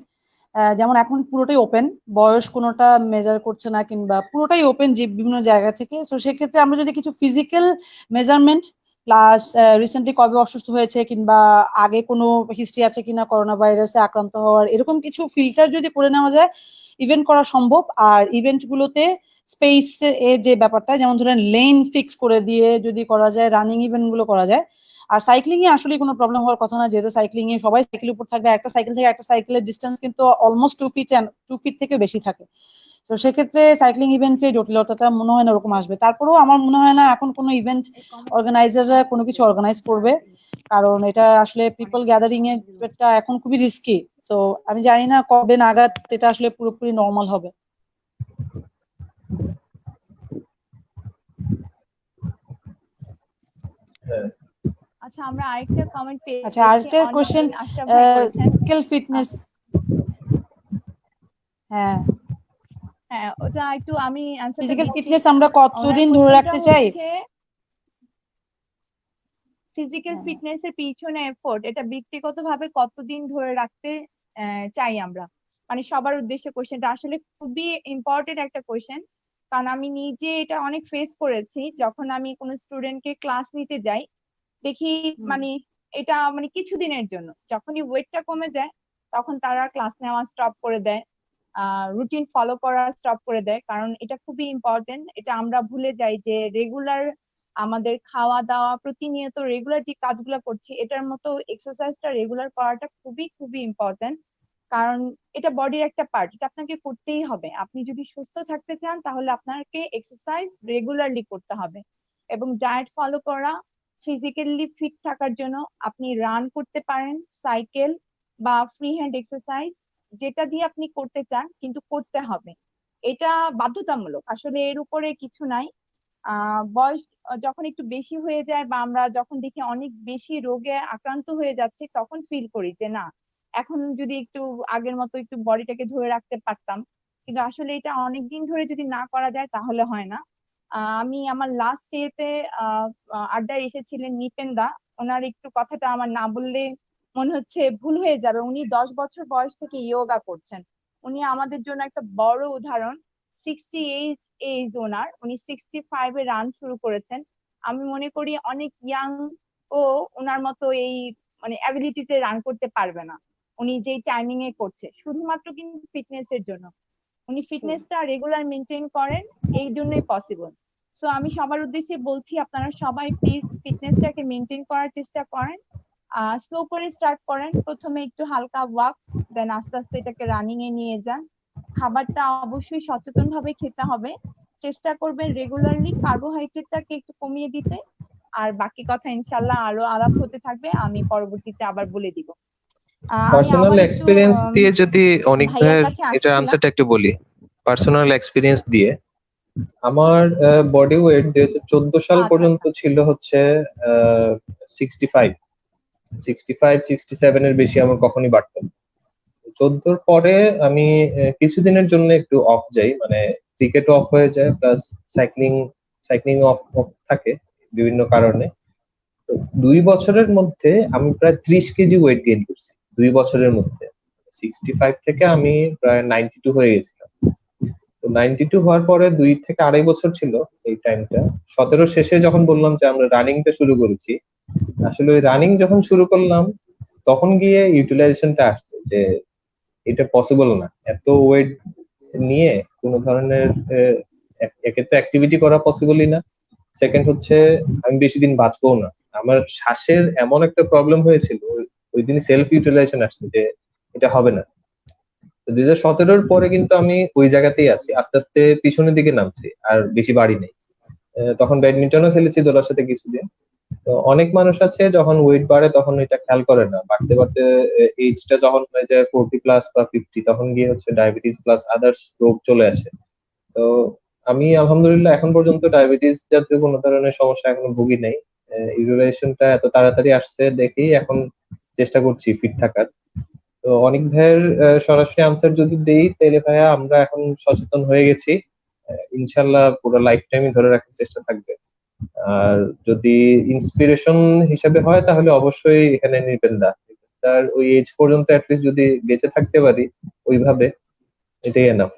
যেমন এখন পুরোটাই ওপেন, বয়স কোনোটা মেজার করছে না কিংবা পুরোটাই ওপেন যে বিভিন্ন জায়গা থেকে, তো সেক্ষেত্রে আমরা যদি কিছু ফিজিক্যাল মেজারমেন্ট প্লাস রিসেন্টলি কবে অসুস্থ হয়েছে কিংবা আগে কোনো হিস্ট্রি আছে কিনা করোনা ভাইরাসে আক্রান্ত হওয়ার, এরকম কিছু ফিল্টার যদি করে নেওয়া যায়, ইভেন্ট করা সম্ভব। আর ইভেন্ট গুলোতে স্পেস এর যে ব্যাপারটা, যেমন ধরেন লেন ফিক্স করে দিয়ে যদি করা যায়, রানিং ইভেন্ট গুলো করা যায়। আর সাইক্লিং এ আসলে কোনো প্রবলেম হওয়ার কথা না, যেহেতু সাইক্লিং এ সবাই সাইকেলের উপর থাকবে, একটা সাইকেল থেকে একটা সাইকেলের ডিস্টেন্স কিন্তু অলমোস্ট 2 ফিট, 2 ফিট থেকে বেশি থাকে। তো সেক্ষেত্রে সাইক্লিং ইভেন্টে জটিলতাটা মনে হয় না ওরকম আসবে। তারপরেও আমার মনে হয় না এখন কোনো ইভেন্ট অর্গানাইজাররা কোনো কিছু অর্গানাইজ করবে, কারণ এটা আসলে পিপল গ্যাদারিং এরটা এখন খুবই রিস্কি। তো আমি জানি না কবে নাগাদ এটা আসলে পুরোপুরি নর্মাল হবে। হ্যাঁ, আচ্ছা, আমরা আরেকটা কমেন্ট আচ্ছা, পেয়েছি, আরেকটা কোশ্চেন, অনিয়ন আশরাফ ভাই করেছেন। Physical fitness. হ্যাঁ, হ্যাঁ, ওটা একটু আমি অ্যান্সারটা ফিজিক্যাল দিচ্ছি। ফিটনেস আমরা ওনার কতদিন ধরে কোশ্চেনটা রাখতে চাই? হচ্ছে ফিজিক্যাল হ্যাঁ, ফিটনেস এর পিছনে এফোর্ট, এটা ব্যক্তিগতভাবে কতদিন ধরে রাখতে চাই আমরা, মানে সবার উদ্দেশ্যে কোশ্চেনটা আসলে খুবই ইম্পর্টেন্ট একটা কোশ্চেন। কারণ আমি নিজে এটা অনেক ফেস করেছি, যখন আমি কোনো স্টুডেন্টকে ক্লাস নিতে যাই দেখি, হুম, মানে এটা মানে কিছুদিনের জন্য যখনই ওয়েটটা কমে যায় তখন তারা ক্লাস নেওয়া স্টপ করে দেয়, রুটিন ফলো করা স্টপ করে দেয়। কারণ এটা খুবই ইম্পর্টেন্ট, এটা আমরা ভুলে যাই যে রেগুলার আমাদের খাওয়া দাওয়া, প্রতিনিয়ত রেগুলার যে কাজগুলো করছি এটার মতো এক্সারসাইজটা রেগুলার করাটা খুবই খুবই ইম্পর্টেন্ট। কারণ এটা বডির একটা পার্ট, এটা আপনাকে করতেই হবে। আপনি যদি সুস্থ থাকতে চান তাহলে আপনাকে এক্সারসাইজ রেগুলারলি করতে হবে। এবং ডায়েট ফলো করা, ফিজিক্যালি ফিট থাকার জন্য আপনি রান করতে পারেন, সাইকেল বা ফ্রি হ্যান্ড এক্সারসাইজ, যেটা দিয়ে আপনি করতে চান, কিন্তু করতে হবে। এটা বাধ্যতামূলক, আসলে এর উপরে কিছু নাই। বয়স যখন একটু বেশি হয়ে যায় বা আমরা যখন দেখি অনেক বেশি রোগে আক্রান্ত হয়ে যাচ্ছে, তখন ফিল করি যে না, এখন যদি একটু আগের মতো একটু বডিটাকে ধরে রাখতে পারতাম। কিন্তু আসলে এটা অনেকদিন ধরে যদি না করা যায় তাহলে হয় না। আমি আমার লাস্ট ইয়েতে আড্ডায় এসেছিলেন নিপেন দা, ওনার একটু কথাটা আমার না বললে মনে হচ্ছে ভুল হয়ে যাবে। উনি 10 বছর বয়স থেকে যোগা করছেন, উনি আমাদের জন্য একটা বড় উদাহরণ। 68 এজ ওনার, উনি 65-এ রান শুরু করেছেন। আমি মনে করি অনেক ইয়াং ও ওনার মতো এই মানে অ্যাবিলিটিতে রান করতে পারবে না। উনি যেই টাইমিং এ করছে শুধুমাত্র কিন্তু ফিটনেস এর জন্য, উনি sure. ফিটনেসটা রেগুলার মেনটেন করেন, এই জন্যই পসিবল। সো আমি সবার উদ্দেশ্যে বলছি, আপনারা সবাই প্লিজ ফিটনেসটাকে মেনটেন করার চেষ্টা করেন। স্লো করে স্টার্ট করেন, প্রথমে একটু হালকা ওয়াক, দেন আস্তে আস্তে এটাকে রানিং এ নিয়ে যান। খাবারটা অবশ্যই সচেতন ভাবে খেতে হবে, চেষ্টা করবেন রেগুলারলি কার্বোহাইড্রেটটাকে একটু কমিয়ে দিতে। আর বাকি কথা ইনশাল্লাহ আরো আলাপ হতে থাকবে, আমি পরবর্তীতে আবার বলে দিব। আমি পার্সোনাল আবার একটু এক্সপিরিয়েন্স দিয়ে যদি অনেক ভাইয়ার ভাইয়ের কাছে এটা আসছিলাম। আনসারটা একটু বলি, পার্সোনাল এক্সপিরিয়েন্স দিয়ে আমার বডি ওয়েট 2014 সাল আচ্ছা পর্যন্ত আচ্ছা ছিল হচ্ছে 65, 67 এর বেশি আমার কখনই বাড়তো না। 14 পরে আমি কিছুদিনের জন্য একটু অফ যাই, মানে ক্রিকেট অফ হয়ে যায়, প্লাস সাইক্লিং সাইক্লিং অফ থাকে বিভিন্ন কারণে। তো 2 বছরের মধ্যে আমি প্রায় 30 কেজি ওয়েট গেইন করছি 2 বছরের মধ্যে। 65 থেকে আমি প্রায় 92 হয়ে গেছিলাম। তো 92 হওয়ার পরে 2 থেকে আড়াই বছর ছিল এই টাইমটা। 17 শেষে যখন বললাম যে আমরা রানিংটা শুরু করেছি, আসলে ওই রানিং যখন শুরু করলাম তখন গিয়ে ইউটিলাইজেশনটা আসছে যে এটা পসিবল না, এত ওয়েট নিয়ে কোনো ধরনের একে তো অ্যাক্টিভিটি করা পসিবলই না, সেকেন্ড হচ্ছে আমি বেশি দিন বাঁচবো না। আমার শ্বাসের এমন একটা প্রবলেম হয়েছিল, ওই দিন সেলফ ইউটিলাইজেশন আসছে যে এটা হবে না। তো 2017 পরে কিন্তু আমি ওই জায়গাতেই আছি, আস্তে আস্তে পিছনের দিকে নামছি, আর বেশি বাড়ি নেই। তখন ব্যাডমিন্টনও খেলেছি দোলার সাথে কিছুদিন। তো অনেক মানুষ আছে যখন ওয়েট বাড়ে তখন এটা খেয়াল করে না, বাড়তে বাড়তে এইজটা যখন হয়ে যায় 40+ বা 50, তখন গিয়ে হচ্ছে ডায়াবেটিস প্লাস আদার্স রোগ চলে আসে। তো আমি আলহামদুলিল্লাহ এখন পর্যন্ত ডায়াবেটিস জাতীয় কোনো ধরনের সমস্যা এখনো ভুগি নাই। ইউরিনেশনটা এত তাড়াতাড়ি আসছে দেখেই এখন চেষ্টা করছি ফিট থাকার। তো অনেক ভাইয়ের সরাসরি আনসার যদি দেই তাহলে ভাইয়া আমরা এখন সচেতন হয়ে গেছি, ইনশাল্লাহ পুরো লাইফ টাইমই ধরে রাখার চেষ্টা থাকবে। আর যদি ইন্সপিরেশন হিসেবে হয় তাহলে অবশ্যই এখানে নিবেন না, তার ওই এজ পর্যন্ত অ্যাটলিস্ট যদি বেঁচে থাকতে পারি ওইভাবে, এটাই এনাফ।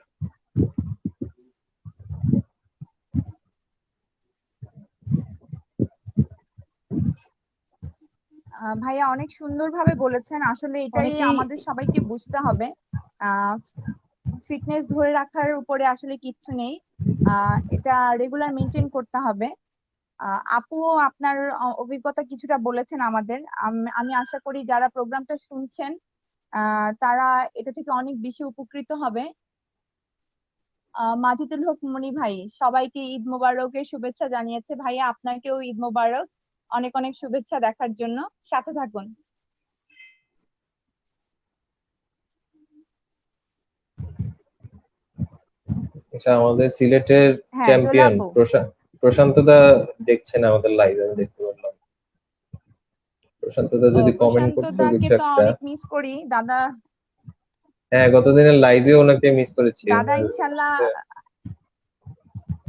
ভাইয়া অনেক সুন্দরভাবে বলেছেন, আসলে এটাই অনেকেই আমাদের সবাইকে বুঝতে হবে। ফিটনেস ধরে রাখার উপরে আসলে কিচ্ছু নেই, এটা রেগুলার মেনটেন করতে হবে। আপু আপনার অভিজ্ঞতা কিছুটা বলেছেন আমাদের। আমি আশা করি যারা প্রোগ্রামটা শুনছেন তারা এটা থেকে অনেক বেশি উপকৃত হবে। মাজিদুল হক মনি ভাই সবাইকে ঈদ মোবারকের শুভেচ্ছা জানিয়েছে। ভাইয়া আপনাকেও ঈদ মোবারক, অনেক অনেক শুভেচ্ছা দেখার জন্য। সাথে থাকুন। আচ্ছা, আমাদের সিলেটের হ্যাঁ দোলা চ্যাম্পিয়ন আপু। প্রশান্ত দা দেখছেন আমাদের লাইভ, আমি দেখতে পারলাম। প্রশান্ত দা ও যদি কমেন্ট প্রশান্ত করতো দাকে কিছু তো একটা। অনেক মিস করি দাদা। হ্যাঁ, গতদিনের লাইভে ওনাকে মিস করেছি। দাদা ইনশাল্লাহ,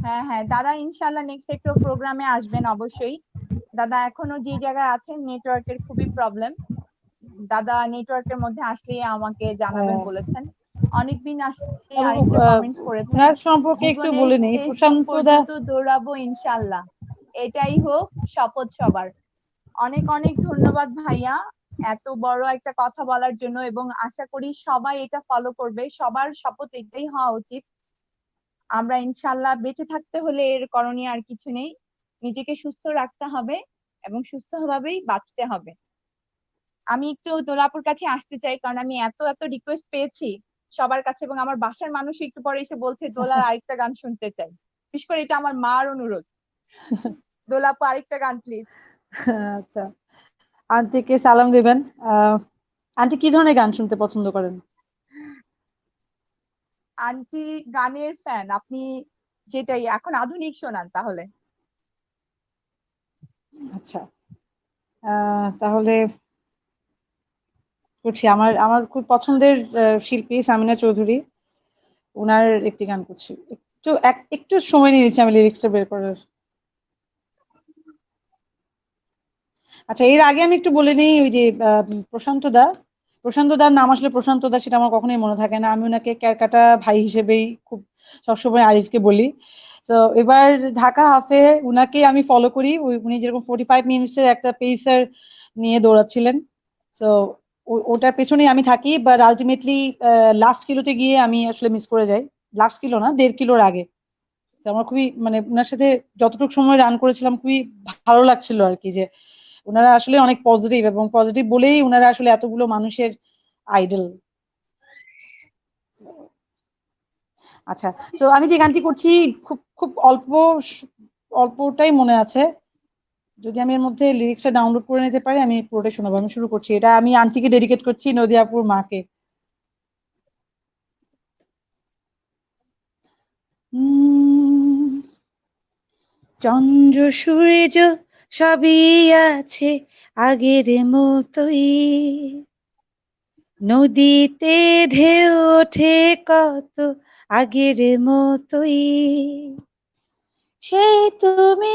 হ্যাঁ হ্যাঁ দাদা ইনশাল্লাহ নেক্সট একটু প্রোগ্রামে আসবেন অবশ্যই। দাদা এখনো যে জায়গায় আছেন নেটওয়ার্কের খুবই প্রবলেম, দাদা নেটওয়ার্কের মধ্যে আসলে আমাকে জানাবেন আহ, বলেছেন। অনেকদিন আসলে এবং আরেকটা কমেন্টস করেছেন, ওনার সম্পর্কে একটু জীবনের বলে নেই। শেষ দিন প্রশান্ত দা পর্যন্ত দৌড়াবো ইনশাল্লাহ, এটাই হোক শপথ সবার। অনেক অনেক ধন্যবাদ ভাইয়া এত বড় একটা কথা বলার জন্য, এবং আশা করি সবাই এটা ফলো করবে, সবার শপথ এটাই হওয়া উচিত। আমরা ইনশাল্লাহ বেঁচে থাকতে হলে এর করণীয় আর কিছু নেই, নিজেকে সুস্থ রাখতে হবে এবং সুস্থভাবেই বাঁচতে হবে। আমি একটু দোলাপুর কাছে আসতে চাই, কারণ আমি এত এত রিকোয়েস্ট পেয়েছি সবার কাছে, এবং আমার বাসার মানুষ একটু পরে এসে বলছে দোলার আরেকটা গান শুনতে চাই। বিশেষ করে এটা আমার মার অনুরোধ, দোলাপু আরেকটা গান প্লিজ। আচ্ছা, আন্টিকে সালাম দিবেন। আন্টি কি ধরনের গান শুনতে পছন্দ করেন? আন্টি গানের ফ্যান আপনি, যেটাই এখন আধুনিক শোনান তাহলে। আচ্ছা, তাহলে করছি। আমার আমার খুব পছন্দের শিল্পী সামিনা চৌধুরী, ওনার একটি গান করছি। একটু সময় নিয়ে নিচ্ছি আমি লিরিক্সটা বের করার। আচ্ছা, এর আগে আমি একটু বলে নিই, ওই যে প্রশান্ত দার নাম আসলে প্রশান্ত দা সেটা আমার কখনোই মনে থাকে না। আমি ওনাকে ক্যারকাটা ভাই হিসেবেই খুব সবসময় আরিফকে বলি। তো এবার ঢাকা হাফে উনাকে আমি ফলো করি। উনি যেরকম 45 মিনিটসের একটা পেসার নিয়ে দৌড়াচ্ছিলেন, তো ওটার পেছনেই আমি থাকি। বাট আলটিমেটলি লাস্ট কিলোতে গিয়ে আমি আসলে মিস করে যাই। লাস্ট কিলো না, 1.5 কিলোর আগে। তো আমার খুবই, মানে উনার সাথে যতটুকু সময় রান করেছিলাম খুবই ভালো লাগছিল আর কি, যে ওনারা আসলে অনেক পজিটিভ, এবং পজিটিভ বলেই ওনারা আসলে এতগুলো মানুষের আইডল। আচ্ছা, সো আমি যে গানটি করছি খুব খুব অল্পটাই মনে আছে। যদি আমি এর মধ্যে লিরিক্সটা ডাউনলোড করে নিতে পারি আমি পুরোটাই শোনাবো। আমি শুরু করছি। এটা আমি আন্টিকে ডেডিকেট করছি, নদিয়াপুর মাকে। চন্দ্র সূর্য সবই আছে আগের মতোই, নদীতে ঢেউ ওঠে কত আগের মতোই, সেই তুমি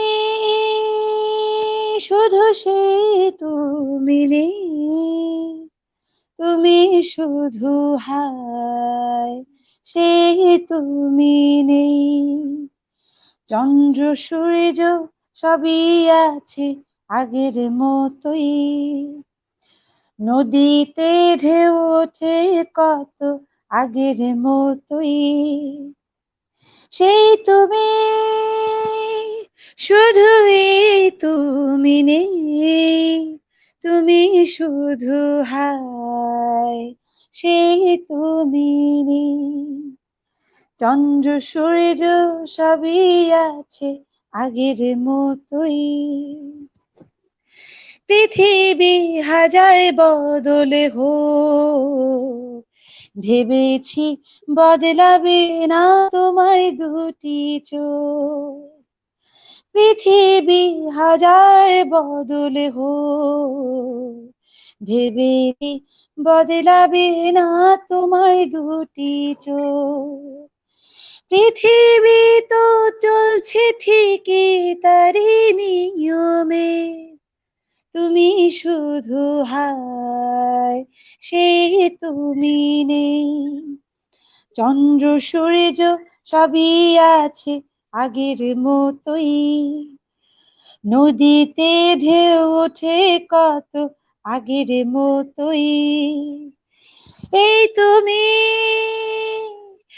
শুধু সেই তুমি নেই, তুমি শুধু হায় সেই তুমি নেই, চন্দ্র সূর্য সবই আছে আগের মতোই, নদীতে ঢেউ ওঠে কত আগের মতোই, সেই তুমি শুধুই তুমি নেই, তুমি শুধু হায় সেই তুমি নেই, চন্দ্র সূর্য সবই আছে আগের মতোই, পৃথিবী হাজার বদলে হোক, ভেবেছি বদলাবে না তোমার দুটি চোখ, পৃথিবী হাজার বদলে হোক, ভেবেছি বদলাবে না তোমার দুটি চোখ, পৃথিবী তো চলছে ঠিকই তারই নিয়মে, তুমি শুধু হায় সেই তুমি নেই, চন্দ্র সূর্য সবই আছে আগের মতোই, নদীতে ঢেউ ওঠে কত আগের মতোই, এই তুমি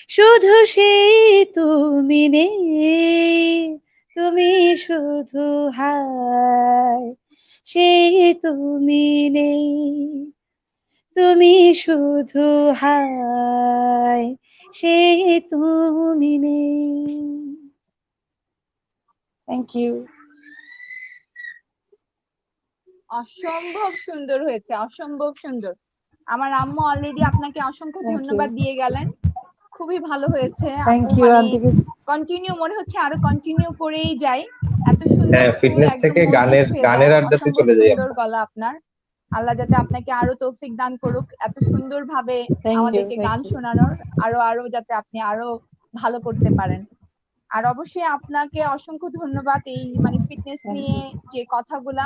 শুধু সেই তুমি নেই, তুমি শুধু হায় সেই তুমি নেই, তুমি শুধু হায় সেই তুমি নেই। Thank you. অসম্ভব সুন্দর হয়েছে, অসম্ভব সুন্দর। আমার আম্মু অলরেডি আপনাকে অসংখ্য Thank you. ধন্যবাদ দিয়ে গেলেন। খুবই ভালো হয়েছে থ্যাংক আপু, ইউ মানে আন্টিকে। কন্টিনিউ মনে হচ্ছে আরো কন্টিনিউ করেই যাই, এত সুন্দর হ্যাঁ, সুর, ফিটনেস একদম থেকে মন গানের জুড়ে হয়ে গানের যায়। আড্ডাতে অসম্ভব চলে যাই সুন্দর আমরা। গলা আপনার। আল্লাহ যাতে আপনাকে আরো তৌফিক দান করুক এত সুন্দর ভাবে থ্যাংক ইউ, আমাদেরকে গান থ্যাংক ইউ। শোনানোর, আরো আরো যাতে আপনি আরো ভালো করতে পারেন। আর অবশ্যই আপনাকে অসংখ্য ধন্যবাদ এই মানে ফিটনেস থ্যাংক নিয়ে ইউ। যে কথাগুলা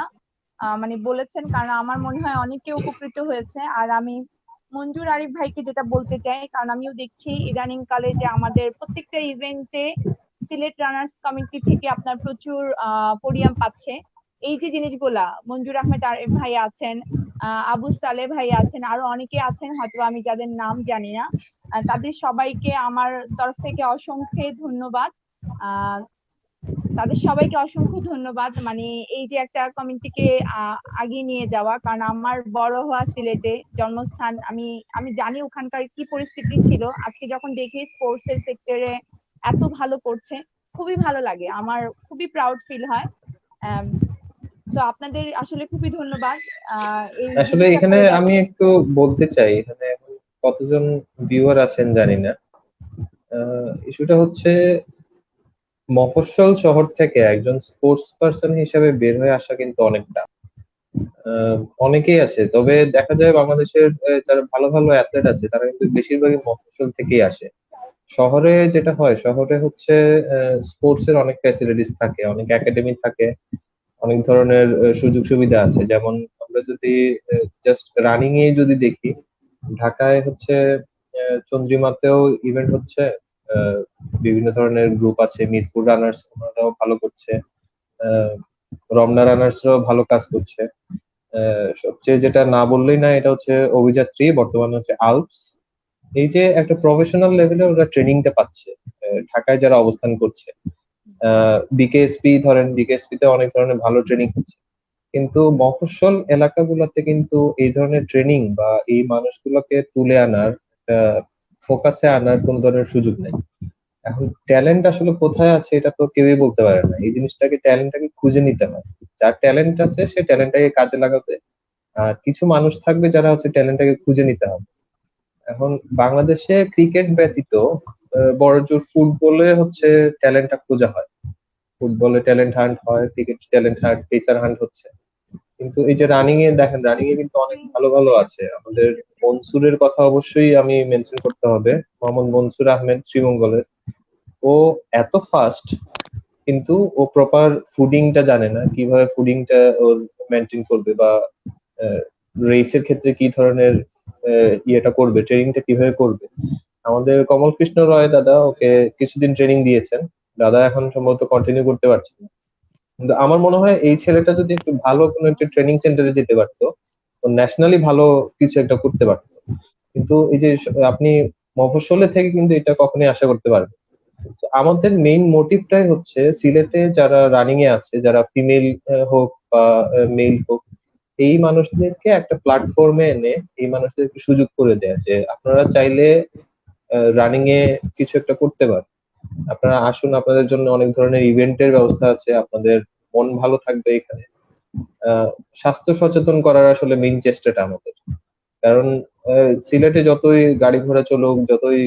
মানে বলেছেন, কারণ আমার মনে হয় অনেকে উপকৃত হয়েছে। আর আমি মঞ্জুর আরিফ ভাইকে যেটা বলতে চাই, কারণ আমিও দেখছি ইদানিং কালে যে আমাদের প্রত্যেকটা ইভেন্টে সিলেট রানার্স কমিটি থেকে আপনার প্রচুর পডিয়াম পাচ্ছে। এই যে জিনিসগুলা, মঞ্জুর আহমেদ আরিফ ভাই আছেন, আবু সালে ভাই আছেন, আরো অনেকে আছেন হয়তো আমি যাদের নাম জানি না, তাদের সবাইকে আমার তরফ থেকে অসংখ্য ধন্যবাদ। আহ তাদের সবাইকে অসংখ্য ধন্যবাদ, মানে এই যে একটা কমিউনিটিকে আগিয়ে নিয়ে যাওয়া। কারণ আমার বড় হওয়া সিলেটে জন্মস্থান, আমি আমি জানি ওখানকার কি পরিস্থিতি ছিল। আজকে যখন দেখি স্পোর্টস এর সেক্টরে এত ভালো করছে, খুবই ভালো লাগে, আমার খুবই প্রাউড ফিল হয়। তো আপনাদের আসলে খুবই ধন্যবাদ এই আসলে জিনিসটা এখানে করে আমি যাচ্ছেন। একটু বলতে চাই, এখানে এখন কতজন ভিউয়ার আছেন জানি না। ইস্যুটা হচ্ছে মফস্বল শহর থেকে একজন স্পোর্টস পার্সন হিসেবে বের হয়ে আসা কিন্তু অনেকটা অনেকেই আছে, তবে দেখা যায় বাংলাদেশের যারা ভালো ভালো অ্যাথলেট আছে তারা কিন্তু বেশিরভাগই মফস্বল থেকেই আসে। শহরে যেটা হয়, শহরে হচ্ছে স্পোর্টস এর অনেক ফ্যাসিলিটিস থাকে, অনেক একাডেমি থাকে, অনেক ধরনের সুযোগ সুবিধা আছে। যেমন আমরা যদি জাস্ট রানিং এ যদি দেখি, ঢাকায় হচ্ছে চন্দ্রিমাতেও ইভেন্ট হচ্ছে, আহ, বিভিন্ন ধরনের গ্রুপ আছে, মিরপুর রানার্স ওনারাও ভালো করছে, আহ, রমনা রানার্সরাও ভালো কাজ করছে। সবচেয়ে যেটা না বললেই না, এটা হচ্ছে অভিযাত্রী, বর্তমানে হচ্ছে আলপস। এই যে একটা প্রফেশনাল লেভেলে ওরা ট্রেনিংটা পাচ্ছে ঢাকায় যারা অবস্থান করছে। বিকেএসপি ধরেন, বিকেএসপি তে অনেক ধরনের ভালো ট্রেনিং হচ্ছে, কিন্তু মফস্বল এলাকাগুলোতে কিন্তু এই ধরনের ট্রেনিং বা এই মানুষগুলোকে তুলে আনার একটা ফোকাসে আনার কোন ধরনের সুযোগ নাই। এখন ট্যালেন্ট আসলে কোথায় আছে এটা তো কেউই বলতে পারে না। এই জিনিসটাকে ট্যালেন্টটাকে খুঁজে নিতে হয়। যার ট্যালেন্ট আছে সে ট্যালেন্টটাকে কাজে লাগাবে। আর কিছু মানুষ থাকবে যারা হচ্ছে ট্যালেন্টটাকে খুঁজে নিতে হবে। এখন বাংলাদেশে ক্রিকেট ব্যতীত বড়জোর ফুটবলে হচ্ছে ট্যালেন্টটা খোঁজা হয়। ফুটবলে ট্যালেন্ট হান্ট হয়, cricket talent hunt, pacer hunt হচ্ছে। কিন্তু এই যে রানিং এ দেখেন, রানিং এ কিন্তু অনেক ভালো ভালো আছে। আমাদের মনসুরের কথা অবশ্যই আমি মেনশন করতে হবে। মোহাম্মদ মনসুর আহমেদ শ্রীমঙ্গলের, ও এত ফাস্ট, কিন্তু ও প্রপার ফুডিংটা জানে না, কিভাবে ফুডিংটা ওর মেনটেন করবে বা রেসের ক্ষেত্রে কি ধরনের ইয়েটা করবে, ট্রেনিংটা কিভাবে করবে। আমাদের কমল কৃষ্ণ রয় দাদা ওকে কিছুদিন ট্রেনিং দিয়েছেন, দাদা এখন সম্ভবত কন্টিনিউ করতে পারছেন না। কিন্তু আমার মনে হয় এই ছেলেটা যদি একটু ভালো কোনো একটা ট্রেনিং সেন্টারে যেতে পারতো, ও ন্যাশনালি ভালো কিছু একটা করতে পারতো। কিন্তু এই যে আপনি মফস্বলে থেকে কিন্তু এটা কখনোই আশা করতে পারবেন না। তো আমাদের মেইন মোটিভটাই হচ্ছে সিলেটে যারা রানিং এ আছে, যারা ফিমেল হোক বা মেল হোক, এই মানুষদেরকে একটা প্ল্যাটফর্মে এনে এই মানুষদেরকে সুযোগ করে দেয়া যে আপনারা চাইলে রানিং এ কিছু একটা করতে পারেন। আপনারা আসুন, আপনাদের জন্য অনেক ধরনের ইভেন্টের ব্যবস্থা আছে, আপনাদের মন ভালো থাকবে এখানে। আহ, স্বাস্থ্য সচেতন করার আসলে মেইন চেষ্টাটা আমাদের। কারণ সিলেটে যতই গাড়ি ঘোড়া চলুক, যতই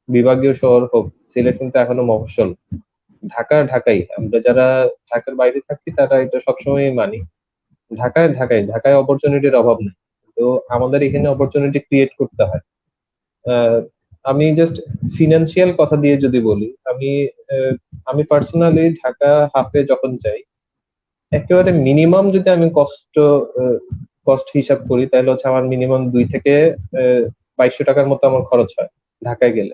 বিভাগীয় শহর হোক, সিলেট কিন্তু এখনো মফস্বল। ঢাকা ঢাকাই, আমরা যারা ঢাকার বাইরে থাকি তারা এটা সবসময় মানি। ঢাকায় ঢাকায় ঢাকায় অপরচুনিটির অভাব নেই। তো আমাদের এখানে অপরচুনিটি ক্রিয়েট করতে হয়। আহ, আমি জাস্ট ফিনান্সিয়াল কথা দিয়ে যদি বলি, আহ, আমি পার্সোনালি ঢাকা হাফে যখন যাই, একেবারে মিনিমাম যদি আমি কস্ট হিসাব করি, তাহলে হচ্ছে আমার মিনিমাম 2 থেকে 2200 টাকার মতো আমার খরচ হয় ঢাকায় গেলে।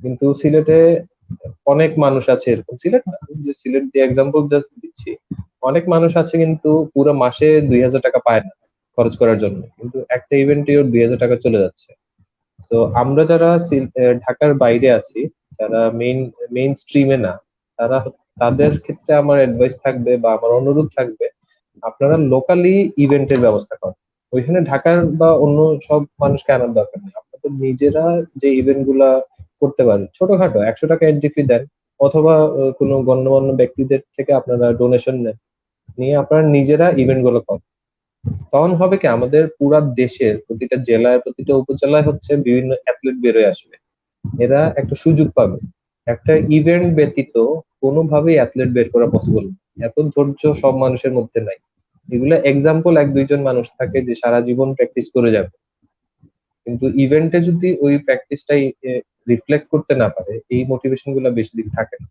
কিন্তু সিলেটে অনেক মানুষ আছে এরকম, সিলেট না, আমি যে সিলেট দিয়ে এক্সাম্পল জাস্ট দিচ্ছি, অনেক মানুষ আছে কিন্তু পুরো মাসে 2000 টাকা পায় না খরচ করার জন্য, কিন্তু একটা ইভেন্টে ওর 2000 টাকা চলে যাচ্ছে। তো আমরা যারা ঢাকার বাইরে আছি, যারা মেইন স্ট্রিমে না, তারা, তাদের ক্ষেত্রে আমার অ্যাডভাইস থাকবে বা আমার অনুরোধ থাকবে, আপনারা লোকালি ইভেন্টের ব্যবস্থা করেন। ওইখানে ঢাকার বা অন্য সব মানুষকে আনার দরকার নেই, আপনাদের নিজেরা যে ইভেন্ট গুলা করতে পারেন, ছোটখাটো 100 টাকা এন্ট্রি ফি দেন, অথবা কোনো গণ্যমান্য ব্যক্তিদের থেকে আপনারা ডোনেশন নেন, নিয়ে আপনারা নিজেরা ইভেন্ট গুলো করেন। তখন হবে কি, আমাদের পুরা দেশের প্রতিটা জেলায়, প্রতিটা উপজেলায় হচ্ছে বিভিন্ন অ্যাথলেট বেরোয় আসবে। এরা একটা সুযোগ পাবে। একটা ইভেন্ট ব্যতীত কোনোভাবেই অ্যাথলেট বের করা পসিবল না। এত ধৈর্য সব মানুষের মধ্যে নাই। এগুলা এক্সাম্পল 1-2 জন মানুষ থাকে যে সারা জীবন প্র্যাকটিস করে যাবে, কিন্তু ইভেন্টে যদি ওই প্র্যাকটিসটাই রিফ্লেক্ট করতে না পারে, এই মোটিভেশন গুলা বেশি দিন থাকে না।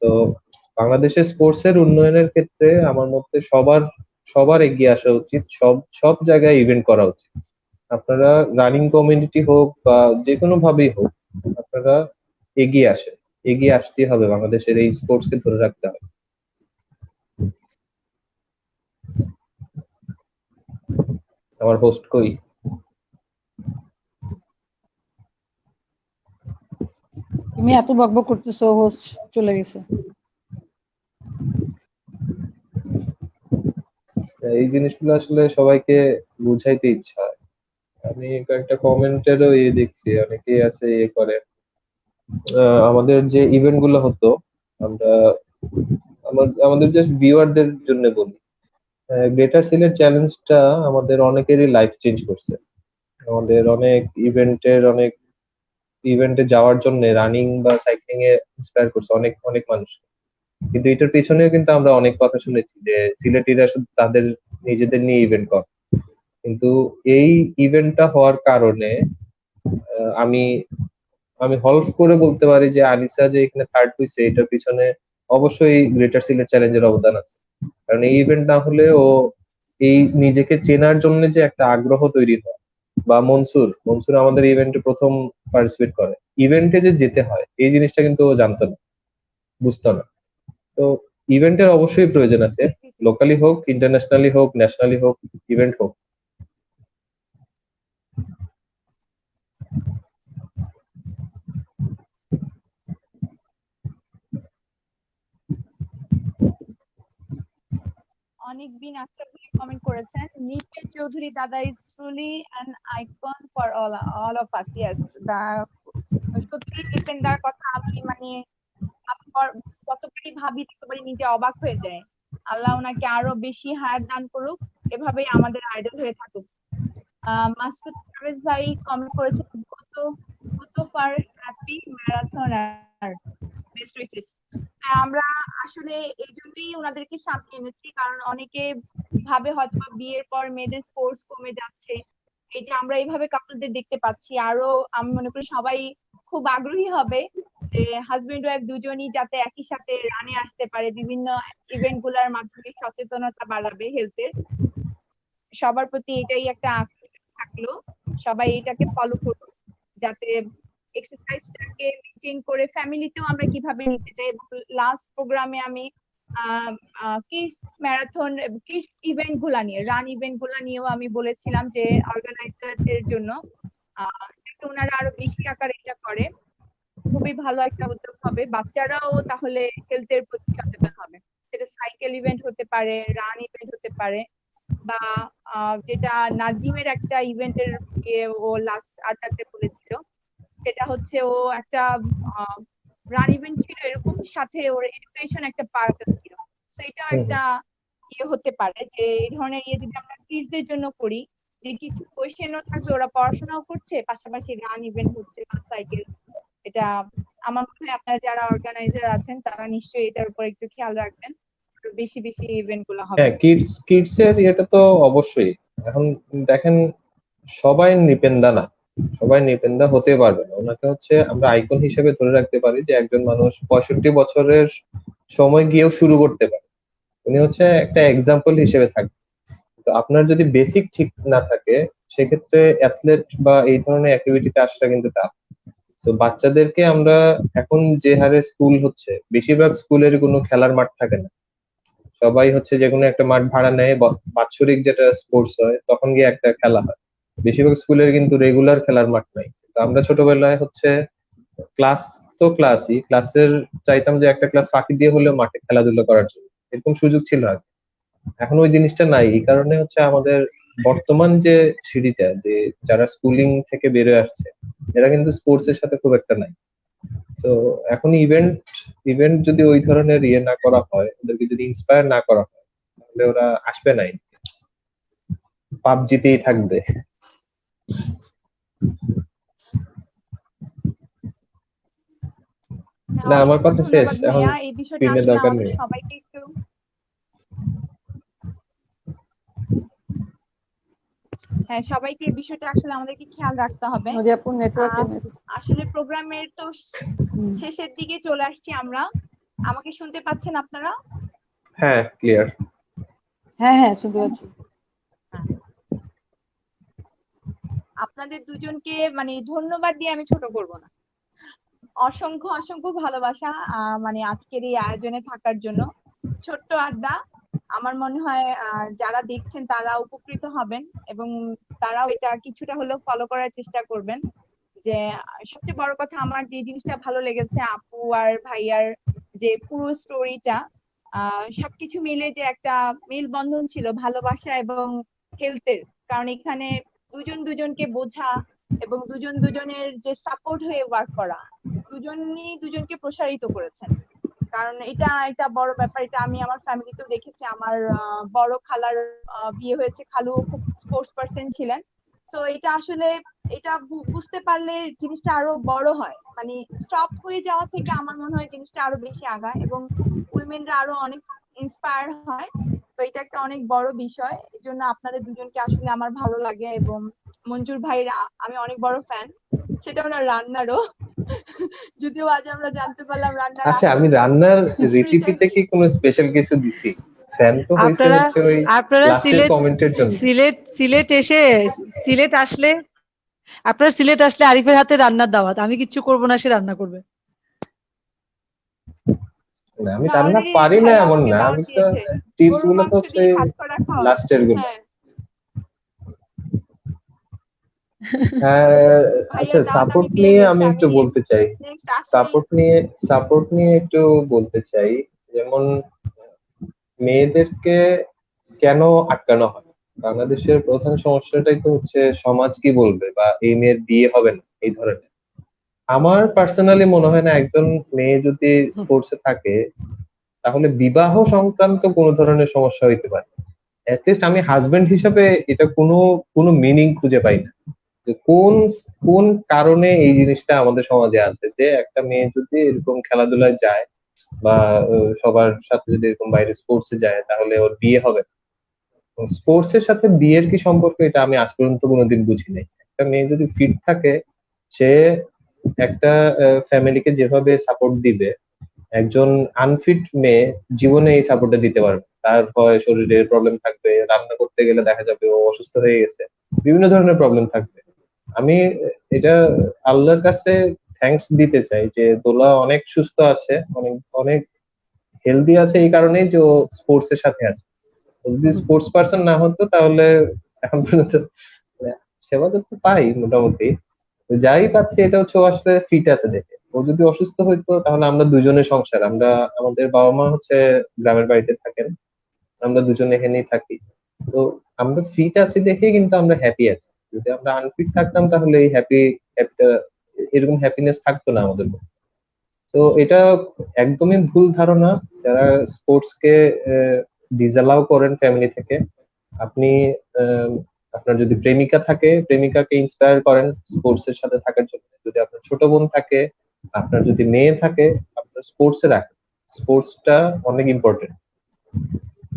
তো বাংলাদেশের স্পোর্টস এর উন্নয়নের ক্ষেত্রে আমার মতে সবার সবার এগিয়ে আসা উচিত, সব সব জায়গায় ইভেন্ট করা উচিত। আপনারা রানিং কমিউনিটি হোক বা যে কোনো ভাবেই হোক, আপনারা এগিয়ে আসেন, এগিয়ে আসতেই হবে, বাংলাদেশের এই স্পোর্টস কে ধরে রাখতে হবে। আমার হোস্ট কই? তুমি এত বকবক করতেছো, হোস্ট চলে গেছে। এই জিনিসগুলো আসলে সবাইকে বুঝাইতে ইচ্ছা হয়। আমি কয়েকটা কমেন্টেরও দেখছি, অনেকেই আছে করে। আমাদের যে ইভেন্ট গুলো হতো, আমরা আমাদের জাস্ট ভিউয়ারদের জন্য বলি, গ্রেটার সিলেট চ্যালেঞ্জটা আমাদের অনেকেরই লাইফ চেঞ্জ করছে। আমাদের অনেক ইভেন্টে যাওয়ার জন্য রানিং বা সাইক্লিং এ ইন্সপায়ার করছে অনেক অনেক মানুষ। কিন্তু এটার পেছনেও কিন্তু আমরা অনেক কথা শুনেছি যে সিলেটিরা শুধু তাদের নিজেদের নিয়ে ইভেন্ট করে। কিন্তু এই ইভেন্টটা হওয়ার কারণে আমি আমি হলফ করে বলতে পারি যে আনিসা যে এখানে থার্ড হয়েছে, এটার পিছনে অবশ্যই গ্রেটার সিলেট চ্যালেঞ্জের অবদান আছে। কারণ এই ইভেন্ট না হলে ও এই নিজেকে চেনার জন্য যে একটা আগ্রহ তৈরি হয়, বা মনসুর মনসুর আমাদের ইভেন্টে প্রথম পার্টিসিপেট করে, ইভেন্টে যে যেতে হয় এই জিনিসটা কিন্তু ও জানতো না, বুঝতো না। তো ইভেন্টের অবশ্যই প্রয়োজন আছে, লোকালি হোক, ইন্টারন্যাশনালি হোক, ন্যাশনালি হোক, ইভেন্ট হোক। অনেক দিন আশরাফ ভাই কমেন্ট করেছেন, নিপের চৌধুরী দাদা is truly an icon for all of us. Yes, সত্যি নিপেনদার কথা আমি মানে কতবারই ভাবি ততবারই নিজে অবাক হয়ে যায়। আল্লাহ ওনাকে আরো বেশি হায়াত দান করুক, এভাবেই আমাদের আইডল হয়ে থাকুক। মাসুদ পারভেজ ভাই কমেন্ট করেছেন, কত ফার হ্যাপি ম্যারাথনার, বেস্ট উইশেস। আমরা আসলে এই জন্যই ওনাদেরকে সামনে এনেছি, কারণ অনেকে ভাবে হয়তো বিয়ের পর মেয়েদের স্পোর্টস কমে যাচ্ছে। এই যে আমরা এইভাবে কাপলদের দেখতে পাচ্ছি, আরো আমি মনে করি সবাই খুব আগ্রহী হবে যে হাজবেন্ড ওয়াইফ দুজনই যাতে একই সাথে রানে আসতে পারে, বিভিন্ন ইভেন্ট গুলার মাধ্যমে সচেতনতা বাড়াবে হেলথের। সবার প্রতি এটাই একটা আগ্রহ থাকলো, সবাই এটাকে ফলো করুন যাতে এক্সারসাইজটাকে মেনটেন করে ফ্যামিলিতেও আমরা কিভাবে নিতে চাই। এবং লাস্ট প্রোগ্রামে আমি কিডস ম্যারাথন, কিডস ইভেন্ট গুলা নিয়ে, রান ইভেন্ট গুলা নিয়েও আমি বলেছিলাম যে অর্গানাইজারদের জন্য যাতে ওনারা আরো বেশি আকারে এটা করে। খুবই ভালো একটা উদ্যোগ হবে, বাচ্চারাও তাহলে হেলথের প্রতি সচেতন হবে। সেটা সাইকেল ইভেন্ট হতে পারে, রান ইভেন্ট হতে পারে, বা যেটা নাজিমের একটা ইভেন্টের ও লাস্ট আড্ডাতে বলেছিল, সেটা হচ্ছে ও একটা রান ইভেন্ট ছিল এরকম, সাথে ওর এডুকেশন একটা পার্ট ছিল। তো এটা একটা হতে পারে যে এই ধরনের যদি আমরা কিডসদের জন্য করি, যে কিছু কোয়েশ্চেনও থাকবে, ওরা পড়াশোনাও করছে পাশাপাশি রান ইভেন্ট হচ্ছে বা সাইকেল। এটা আমার মনে হয় আপনারা যারা অর্গানাইজার আছেন তারা নিশ্চয়ই এটার উপর একটু খেয়াল রাখবেন, বেশি বেশি ইভেন্ট গুলো হবে। হ্যাঁ, কিডস এর এটা তো অবশ্যই। এখন দেখেন, সবাই নিপেন্দা না, সবাই নিপেন্দা হতে পারবে না। ওনাকে হচ্ছে আমরা আইকন হিসেবে ধরে রাখতে পারি যে একজন মানুষ 65 বছরের সময় গিয়েও শুরু করতে পারে, উনি হচ্ছে একটা এক্সাম্পল হিসেবে থাকবে। তো আপনার যদি বেসিক ঠিক না থাকে, সেক্ষেত্রে অ্যাথলেট বা এই ধরনের অ্যাক্টিভিটিতে আসাটা কিন্তু টাফ। তো বাচ্চাদেরকে আমরা এখন যে হারে স্কুল হচ্ছে, বেশিরভাগ স্কুলের কোনো খেলার মাঠ থাকে না, সবাই হচ্ছে যে কোনো একটা মাঠ ভাড়া নেয়, বাৎসরিক যেটা স্পোর্টস হয় তখন গিয়ে একটা খেলা হয়। বেশিরভাগ স্কুলের কিন্তু রেগুলার খেলার মাঠ নাই। তো আমরা ছোটবেলায় হচ্ছে ক্লাস তো ক্লাসই, ক্লাসের চাইতাম যে একটা ক্লাস ফাঁকি দিয়ে হলেও মাঠে খেলাধুলা করার জন্য, এরকম সুযোগ ছিল আগে। এখন ওই জিনিসটা নাই, এই কারণে হচ্ছে আমাদের বর্তমান যে সিঁড়িটা, যে যারা স্কুলিং থেকে বেরোয় আসছে, এরা কিন্তু স্পোর্টস এর সাথে খুব একটা নাই। তো এখন ইভেন্ট ইভেন্ট যদি ওই ধরনের ইয়ে না করা হয়, ওদেরকে যদি ইন্সপায়ার না করা হয়, তাহলে ওরা আসবে নাই, পাবজিতেই থাকবে। না, আমার কথা শেষ, ধন্যবাদ এখন ভাইয়া। এই বিষয়টা স্ক্রিনে আসলে দরকার আমাদের নেই। সবাইকে একটু, হ্যাঁ সবাইকে এই বিষয়টা আসলে আমাদেরকে খেয়াল রাখতে হবে। নদিয়াপুর নেটওয়ার্ক আসলে প্রোগ্রামের তো শেষের দিকে চলে আসছি আমরা। আমাকে শুনতে পাচ্ছেন আপনারা? হ্যাঁ, ক্লিয়ার। হ্যাঁ শুনতে পাচ্ছি। আপনাদের দুজনকে মানে ধন্যবাদ দিয়ে আমি ছোট করব না, অসংখ্য অসংখ্য ভালোবাসা মানে আজকের এই আয়োজনে থাকার জন্য। ছোট্ট আড্ডা, আমার মনে হয় যারা দেখছেন তারা উপকৃত হবেন এবং তারাও এটা কিছুটা হলেও ফলো করার চেষ্টা করবেন। যে সবচেয়ে বড় কথা আমার যে জিনিসটা ভালো লেগেছে আপু আর ভাইয়ার যে পুরো স্টোরিটা, সবকিছু মিলে যে একটা মেলবন্ধন ছিল ভালোবাসা এবং হেলথের। কারণ এখানে দুজন দুজনকে বোঝা এবং দুজন দুজনের যে সাপোর্ট হয়ে ওয়ার্ক করা, দুজনই দুজনকে প্রসারিত করেছেন। কারণ এটা একটা বড় ব্যাপার, এটা আমি আমার ফ্যামিলিতেও দেখেছি। আমার বড় খালার বিয়ে হয়েছে, খালু খুব স্পোর্টস পার্সন ছিলেন। তো এটা আসলে এটা বুঝতে পারলে জিনিসটা আরো বড় হয়, মানে স্টপ হয়ে যাওয়া থেকে আমার মনে হয় জিনিসটা আরো বেশি আগায় এবং উইমেনরা আরো অনেক ইন্সপায়ার হয়। তো এটা একটা অনেক বড় বিষয়, এই জন্য আপনাদের দুজনকে আসলে আমার ভালো লাগে। এবং মঞ্জুর ভাইয়ের আমি অনেক বড় ফ্যান, সেটা ওনার রান্নারও। যদিও আজ আমরা জানতে পারলাম রান্নার আচ্ছা, আসল আমি রান্নার হিস্ট্রিটা রেসিপিতে কি। কি কোনো স্পেশাল কিছু দিছি? ফ্যান তো হয়েছে আপনারা হচ্ছে ওই আপনারা লাস্টের কমেন্টের জন্য। সিলেট এসে সিলেট আসলে আরিফের হাতে রান্নার দাওয়াত, আমি কিচ্ছু করবো না, সে রান্না করবে। না, আমি না রান্না অলরেডি পারি না ভাইয়া এমন আমাকে না, দাওয়াত আমি তো দিয়েছে, টিপস গরুর গুলো তো মাংস হচ্ছে দিয়ে ভাত করা খাওয়াবে। লাস্টের গুলো। হ্যাঁ হ্যাঁ, আচ্ছা, ভাইয়ার দাওয়াত আমি সাপোর্ট পেয়ে নিয়ে গেছি, আমি আমি একটু বলতে চাই। নেক্সট আসলেই। সাপোর্ট নিয়ে একটু বলতে চাই। যেমন মেয়েদেরকে কেন আটকানো হয়? বাংলাদেশের প্রধান সমস্যাটাই তো হচ্ছে সমাজ কি বলবে, বা এই মেয়ের বিয়ে হবে না এই ধরনের। আমার পার্সোনালি মনে হয় না একজন মেয়ে যদি স্পোর্টসে থাকে তাহলে বিবাহ সংক্রান্ত কোনো ধরনের সমস্যা হইতে পারে। অ্যাটলিস্ট আমি হাজবেন্ড হিসাবে এটা কোনো কোনো মিনিং খুঁজে পাই না, যে কোন কোন কারণে এই জিনিসটা আমাদের সমাজে আছে যে একটা মেয়ে যদি এরকম খেলাধুলায় যায় বা সবার সাথে যদি এরকম বাইরে স্পোর্টসে যায় তাহলে ওর বিয়ে হবে। স্পোর্টস এর সাথে বিয়ের কি সম্পর্ক, এটা আমি আজ পর্যন্ত কোনোদিন বুঝি নাই। একটা মেয়ে যদি ফিট থাকে, সে একটা ফ্যামিলিকে যেভাবে সাপোর্ট দিবে, একজন আনফিট মেয়ে জীবনে এই সাপোর্টটা দিতে পারবে। তার হয় শরীরের প্রবলেম থাকবে, রান্না করতে গেলে দেখা যাবে ও অসুস্থ হয়ে গেছে, বিভিন্ন ধরনের প্রবলেম থাকবে। আমি এটা আল্লাহর কাছে থ্যাঙ্কস দিতে চাই যে দোলা অনেক সুস্থ আছে, অনেক অনেক হেলদি আছে, এই কারণেই যে ও স্পোর্টস এর সাথে আছে। ও যদি স্পোর্টস পার্সন না হতো তাহলে এখন পর্যন্ত সেবা যত্ন পাই মোটামুটি, তো যাই পাচ্ছি এটা হচ্ছে ও আসলে ফিট আছে দেখে। ও যদি অসুস্থ হইতো তাহলে আমরা দুজনের সংসার, আমরা আমাদের বাবা মা হচ্ছে গ্রামের বাড়িতে থাকেন, আমরা দুজনে এখানেই থাকি। তো আমরা ফিট আছি দেখেই কিন্তু আমরা হ্যাপি আছি। যদি আমরা আনফিট থাকতাম তাহলে এই হ্যাপিটা, এরকম হ্যাপিনেস থাকতো না আমাদের মধ্যে। তো এটা একদমই ভুল ধারণা যারা স্পোর্টস কে ডিসঅ্যালাউ করেন ফ্যামিলি থেকে। আপনি আহ, আপনার যদি প্রেমিকা থাকে, প্রেমিকাকে ইন্সপায়ার করেন স্পোর্টস এর সাথে থাকার জন্য। যদি আপনার ছোট বোন থাকে, আপনার যদি মেয়ে থাকে, আপনার স্পোর্টসে রাখেন। স্পোর্টসটা অনেক ইম্পর্টেন্ট।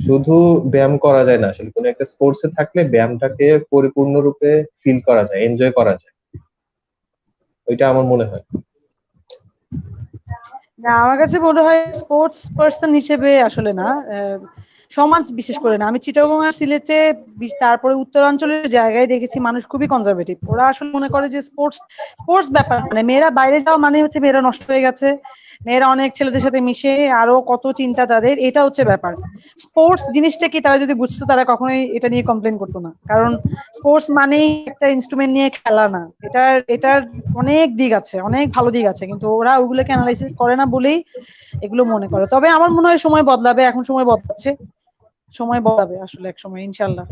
শুধু ব্যায়াম করা যায় না, আসলে কোনো একটা স্পোর্টসে থাকলে ব্যায়ামটাকে পরিপূর্ণরূপে ফিল করা যায়, এনজয় করা যায়। ওইটা আমার মনে হয়। না, আমার কাছে মনে হয় স্পোর্টস পার্সন হিসেবে আসলে না, সমাজ বিশেষ করে না। আমি চিটাগং আর সিলেটে তারপরে উত্তরাঞ্চলের জায়গায় দেখেছি মানুষ খুবই কনজারভেটিভ। ওরা আসলে মনে করে যে স্পোর্টস স্পোর্টস ব্যাপার মানে মেয়েরা বাইরে যাওয়া মানে হচ্ছে মেয়েরা নষ্ট হয়ে গেছে, মেয়েরা অনেক ছেলেদের সাথে মিশে, আরো কত চিন্তা তাদের, এটা হচ্ছে ব্যাপার। স্পোর্টস জিনিসটা কি তারা যদি বুঝতো তারা কখনোই এটা নিয়ে কমপ্লেন করতো না। কারণ স্পোর্টস মানেই একটা ইনস্ট্রুমেন্ট নিয়ে খেলা না, এটার অনেক দিক আছে, অনেক ভালো দিক আছে, কিন্তু ওরা ওগুলোকে অ্যানালাইসিস করে না বলেই এগুলো মনে করে। তবে আমার মনে হয় সময় বদলাবে, এখন সময় বদলাচ্ছে, সময় বদলাবে আসলে এক সময় ইনশাল্লাহ।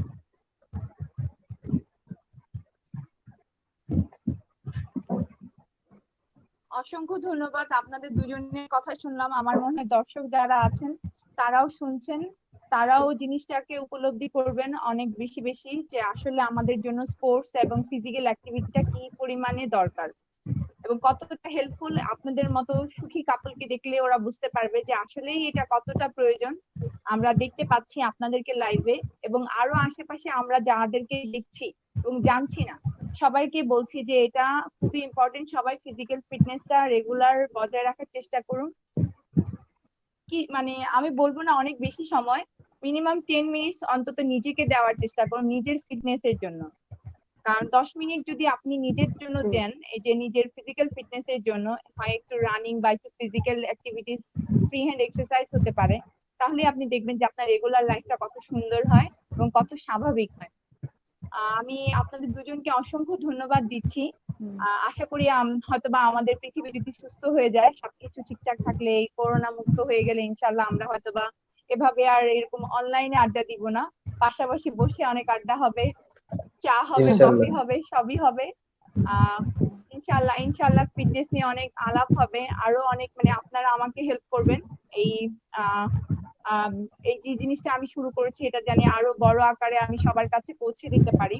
অসংখ্য ধন্যবাদ। আপনাদের দুজনের কথা শুনলাম, আমার মনে হয় দর্শক যারা আছেন তারাও শুনছেন, তারাও জিনিসটাকে উপলব্ধি করবেন অনেক বেশি বেশি, যে আসলে আমাদের জন্য স্পোর্টস এবং ফিজিক্যাল অ্যাক্টিভিটিটা কি পরিমাণে দরকার এবং কতটা হেল্পফুল। আপনাদের মতো সুখী কাপলকে দেখলে ওরা বুঝতে পারবে যে আসলেই এটা কতটা প্রয়োজন। আমরা দেখতে পাচ্ছি আপনাদেরকে লাইভে, এবং আরো আশেপাশে আমরা যাদেরকে দেখছি এবং জানছি না, সবাইকে বলছি যে এটা খুবই ইম্পর্টেন্ট। সবাই ফিজিক্যাল ফিটনেসটা রেগুলার বজায় রাখার চেষ্টা করুন। কি মানে আমি বলবো না অনেক বেশি সময়, মিনিমাম 10 মিনিটস অন্তত নিজেকে দেওয়ার চেষ্টা করুন নিজের ফিটনেস এর জন্য। কারণ 10 মিনিট যদি আপনি নিজের জন্য দেন, এই যে নিজের ফিজিক্যাল ফিটনেস এর জন্য, হয় একটু রানিং বা একটু physical activities, free hand exercise হতে পারে, তাহলে আপনি দেখবেন যে আপনার রেগুলার লাইফটা কত সুন্দর হয় এবং কত স্বাভাবিক হয়। আমি আপনাদের দুজনকে অসংখ্য ধন্যবাদ দিচ্ছি। আশা করি হয়তোবা আমাদের পৃথিবী যদি সুস্থ হয়ে যায়, সবকিছু ঠিকঠাক থাকলে, এই করোনা মুক্ত হয়ে গেলে ইনশাল্লাহ আমরা হয়তোবা এভাবে আর এরকম অনলাইনে আড্ডা দিব না, পাশাপাশি বসে অনেক আড্ডা হবে, চা হবে, কফি ইনশাল্লাহ। হবে, সবই হবে। আহ ইনশাল্লাহ ইনশাল্লাহ ফিটনেস নিয়ে অনেক আলাপ হবে, আরো অনেক, মানে আপনারা আমাকে হেল্প করবেন এই আহ আম, এই যে জিনিসটা আমি শুরু করেছি এটা জানি আরো বড় আকারে আমি সবার কাছে পৌঁছে দিতে পারি।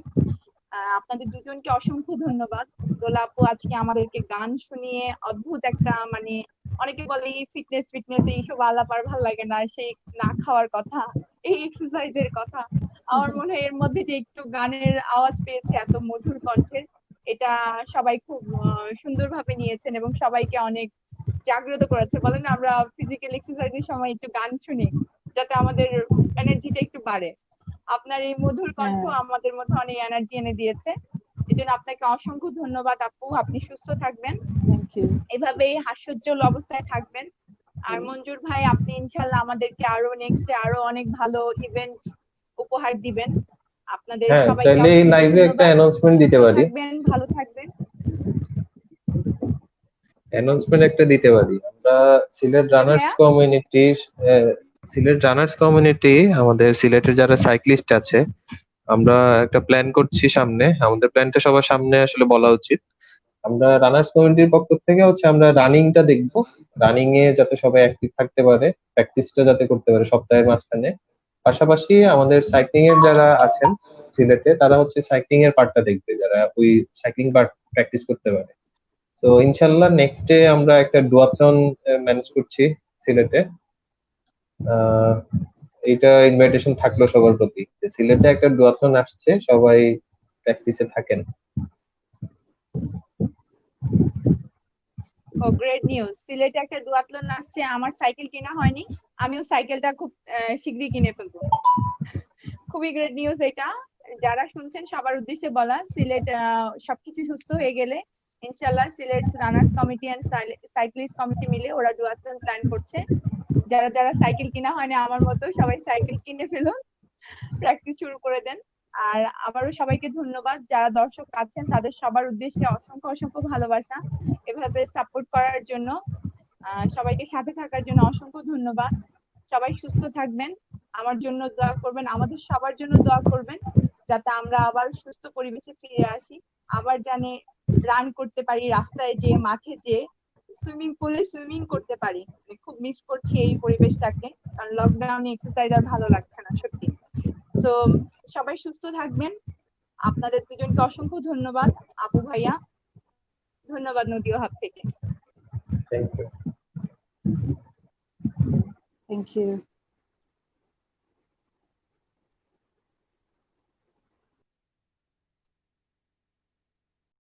আপনাদের দুজনকে অসংখ্য ধন্যবাদ। দোলা আপু আজকে আমাদেরকে গান শুনিয়ে অদ্ভুত একটা, মানে অনেকে বলে এই ফিটনেস ফিটনেস এইসব আলাপ আর ভালো লাগে না, সেই না খাওয়ার কথা, এই এক্সারসাইজের কথা। আমার মনে হয় এর মধ্যে যে একটু গানের আওয়াজ পেয়েছে এত মধুর কণ্ঠের, এটা সবাই খুব সুন্দরভাবে নিয়েছেন এবং সবাইকে অনেক জাগ্রত করেছে। বলেন আমরা ফিজিক্যাল এক্সারসাইজের সময় একটু গান শুনি যাতে আমাদের এনার্জিটা একটু বাড়ে। আপনার এই মধুর কণ্ঠ হ্যাঁ, আমাদের মধ্যে অনেক এনার্জি এনে দিয়েছে। এই জন্য আপনাকে অসংখ্য ধন্যবাদ আপু। আপনি সুস্থ থাকবেন, থ্যাংক ইউ। এভাবেই হাস্যোজ্জ্বল অবস্থায় থাকবেন। আর মঞ্জুর ভাই, আপনি ইনশাল্লাহ আমাদেরকে আরো নেক্সটে আরো অনেক ভালো ইভেন্ট উপহার দিবেন। আপনাদের হ্যাঁ, সবাইকে চাইলে এই অসংখ্য লাইভে একটা ধন্যবাদ। অ্যানাউন্সমেন্ট সুস্থ দিতে পারি। থাকবেন, ভালো থাকবেন। অ্যানাউন্সমেন্ট একটা দিতে পারি। আমরা সিলেট হ্যাঁ রানার্স ভাইয়া। কমিউনিটি সিলেট রানার্স কমিউনিটি, আমাদের সিলেটের যারা সাইক্লিস্ট আছে, আমরা একটা প্ল্যান করছি সামনে। আমাদের প্ল্যানটা সবার সামনে আসলে বলা উচিত। আমরা রানার্স কমিউনিটির পক্ষ থেকে হচ্ছে আমরা রানিংটা দেখবো, রানিং এ যাতে সবাই অ্যাক্টিভ থাকতে পারে, প্র্যাকটিসটা যাতে করতে পারে সপ্তাহের মাঝখানে। পাশাপাশি আমাদের সাইক্লিং এর যারা আছেন সিলেটে, তারা হচ্ছে সাইক্লিং এর পার্টটা দেখবে, যারা ওই সাইক্লিং পার্ট প্র্যাকটিস করতে পারে। তো ইনশাল্লাহ নেক্সট ডে আমরা একটা ডুয়াথলন ম্যানেজ করছি সিলেটে। আহ এইটা ইনভাইটেশন থাকলো সবার প্রতি, যে সিলেটে একটা ডুয়াথলন আসছে, সবাই প্র্যাকটিসে থাকেন। ও গ্রেট নিউজ, সিলেটে একটা ডুয়াথলন আসছে। আমার সাইকেল কেনা হয়নি, আমিও সাইকেলটা খুব শীঘ্রই কিনে ফেলবো। খুবই গ্রেট নিউজ এটা। যারা শুনছেন সবার উদ্দেশ্যে বলা, সিলেট সবকিছু সুস্থ হয়ে গেলে ইনশাল্লাহ Sylhet runners committee and cyclist committee মিলে ওরা ডুয়াথলন প্ল্যান করছে। যারা যারা সাইকেল কিনা হয়নি আমার মতো, সবাই সাইকেল কিনে ফেলুন, প্র্যাকটিস শুরু করে দেন। আর আবারও সবাইকে ধন্যবাদ, যারা দর্শক আছেন তাদের সবার উদ্দেশ্যে অসংখ্য অসংখ্য ভালোবাসা এভাবে সাপোর্ট করার জন্য। সবাইকে সাথে থাকার জন্য অসংখ্য ধন্যবাদ। সবাই সুস্থ থাকবেন, আমার জন্য দোয়া করবেন, আমাদের সবার জন্য দোয়া করবেন, যাতে আমরা আবার সুস্থ পরিবেশে ফিরে আসি, আবার জানে রান করতে পারি, রাস্তায় যে মাঠে যে সুইমিং পুলে সুইমিং করতে পারি। খুব মিস করছি এই পরিবেশটাকে, কারণ লকডাউনে এক্সারসাইজ আর ভালো লাগছে না সত্যি। তো সবাই সুস্থ থাকবেন। আপনাদের দুজনকে অসংখ্য ধন্যবাদ। আপু ভাইয়া ধন্যবাদ নদীয়া হাব থেকে। Thank you. Thank you.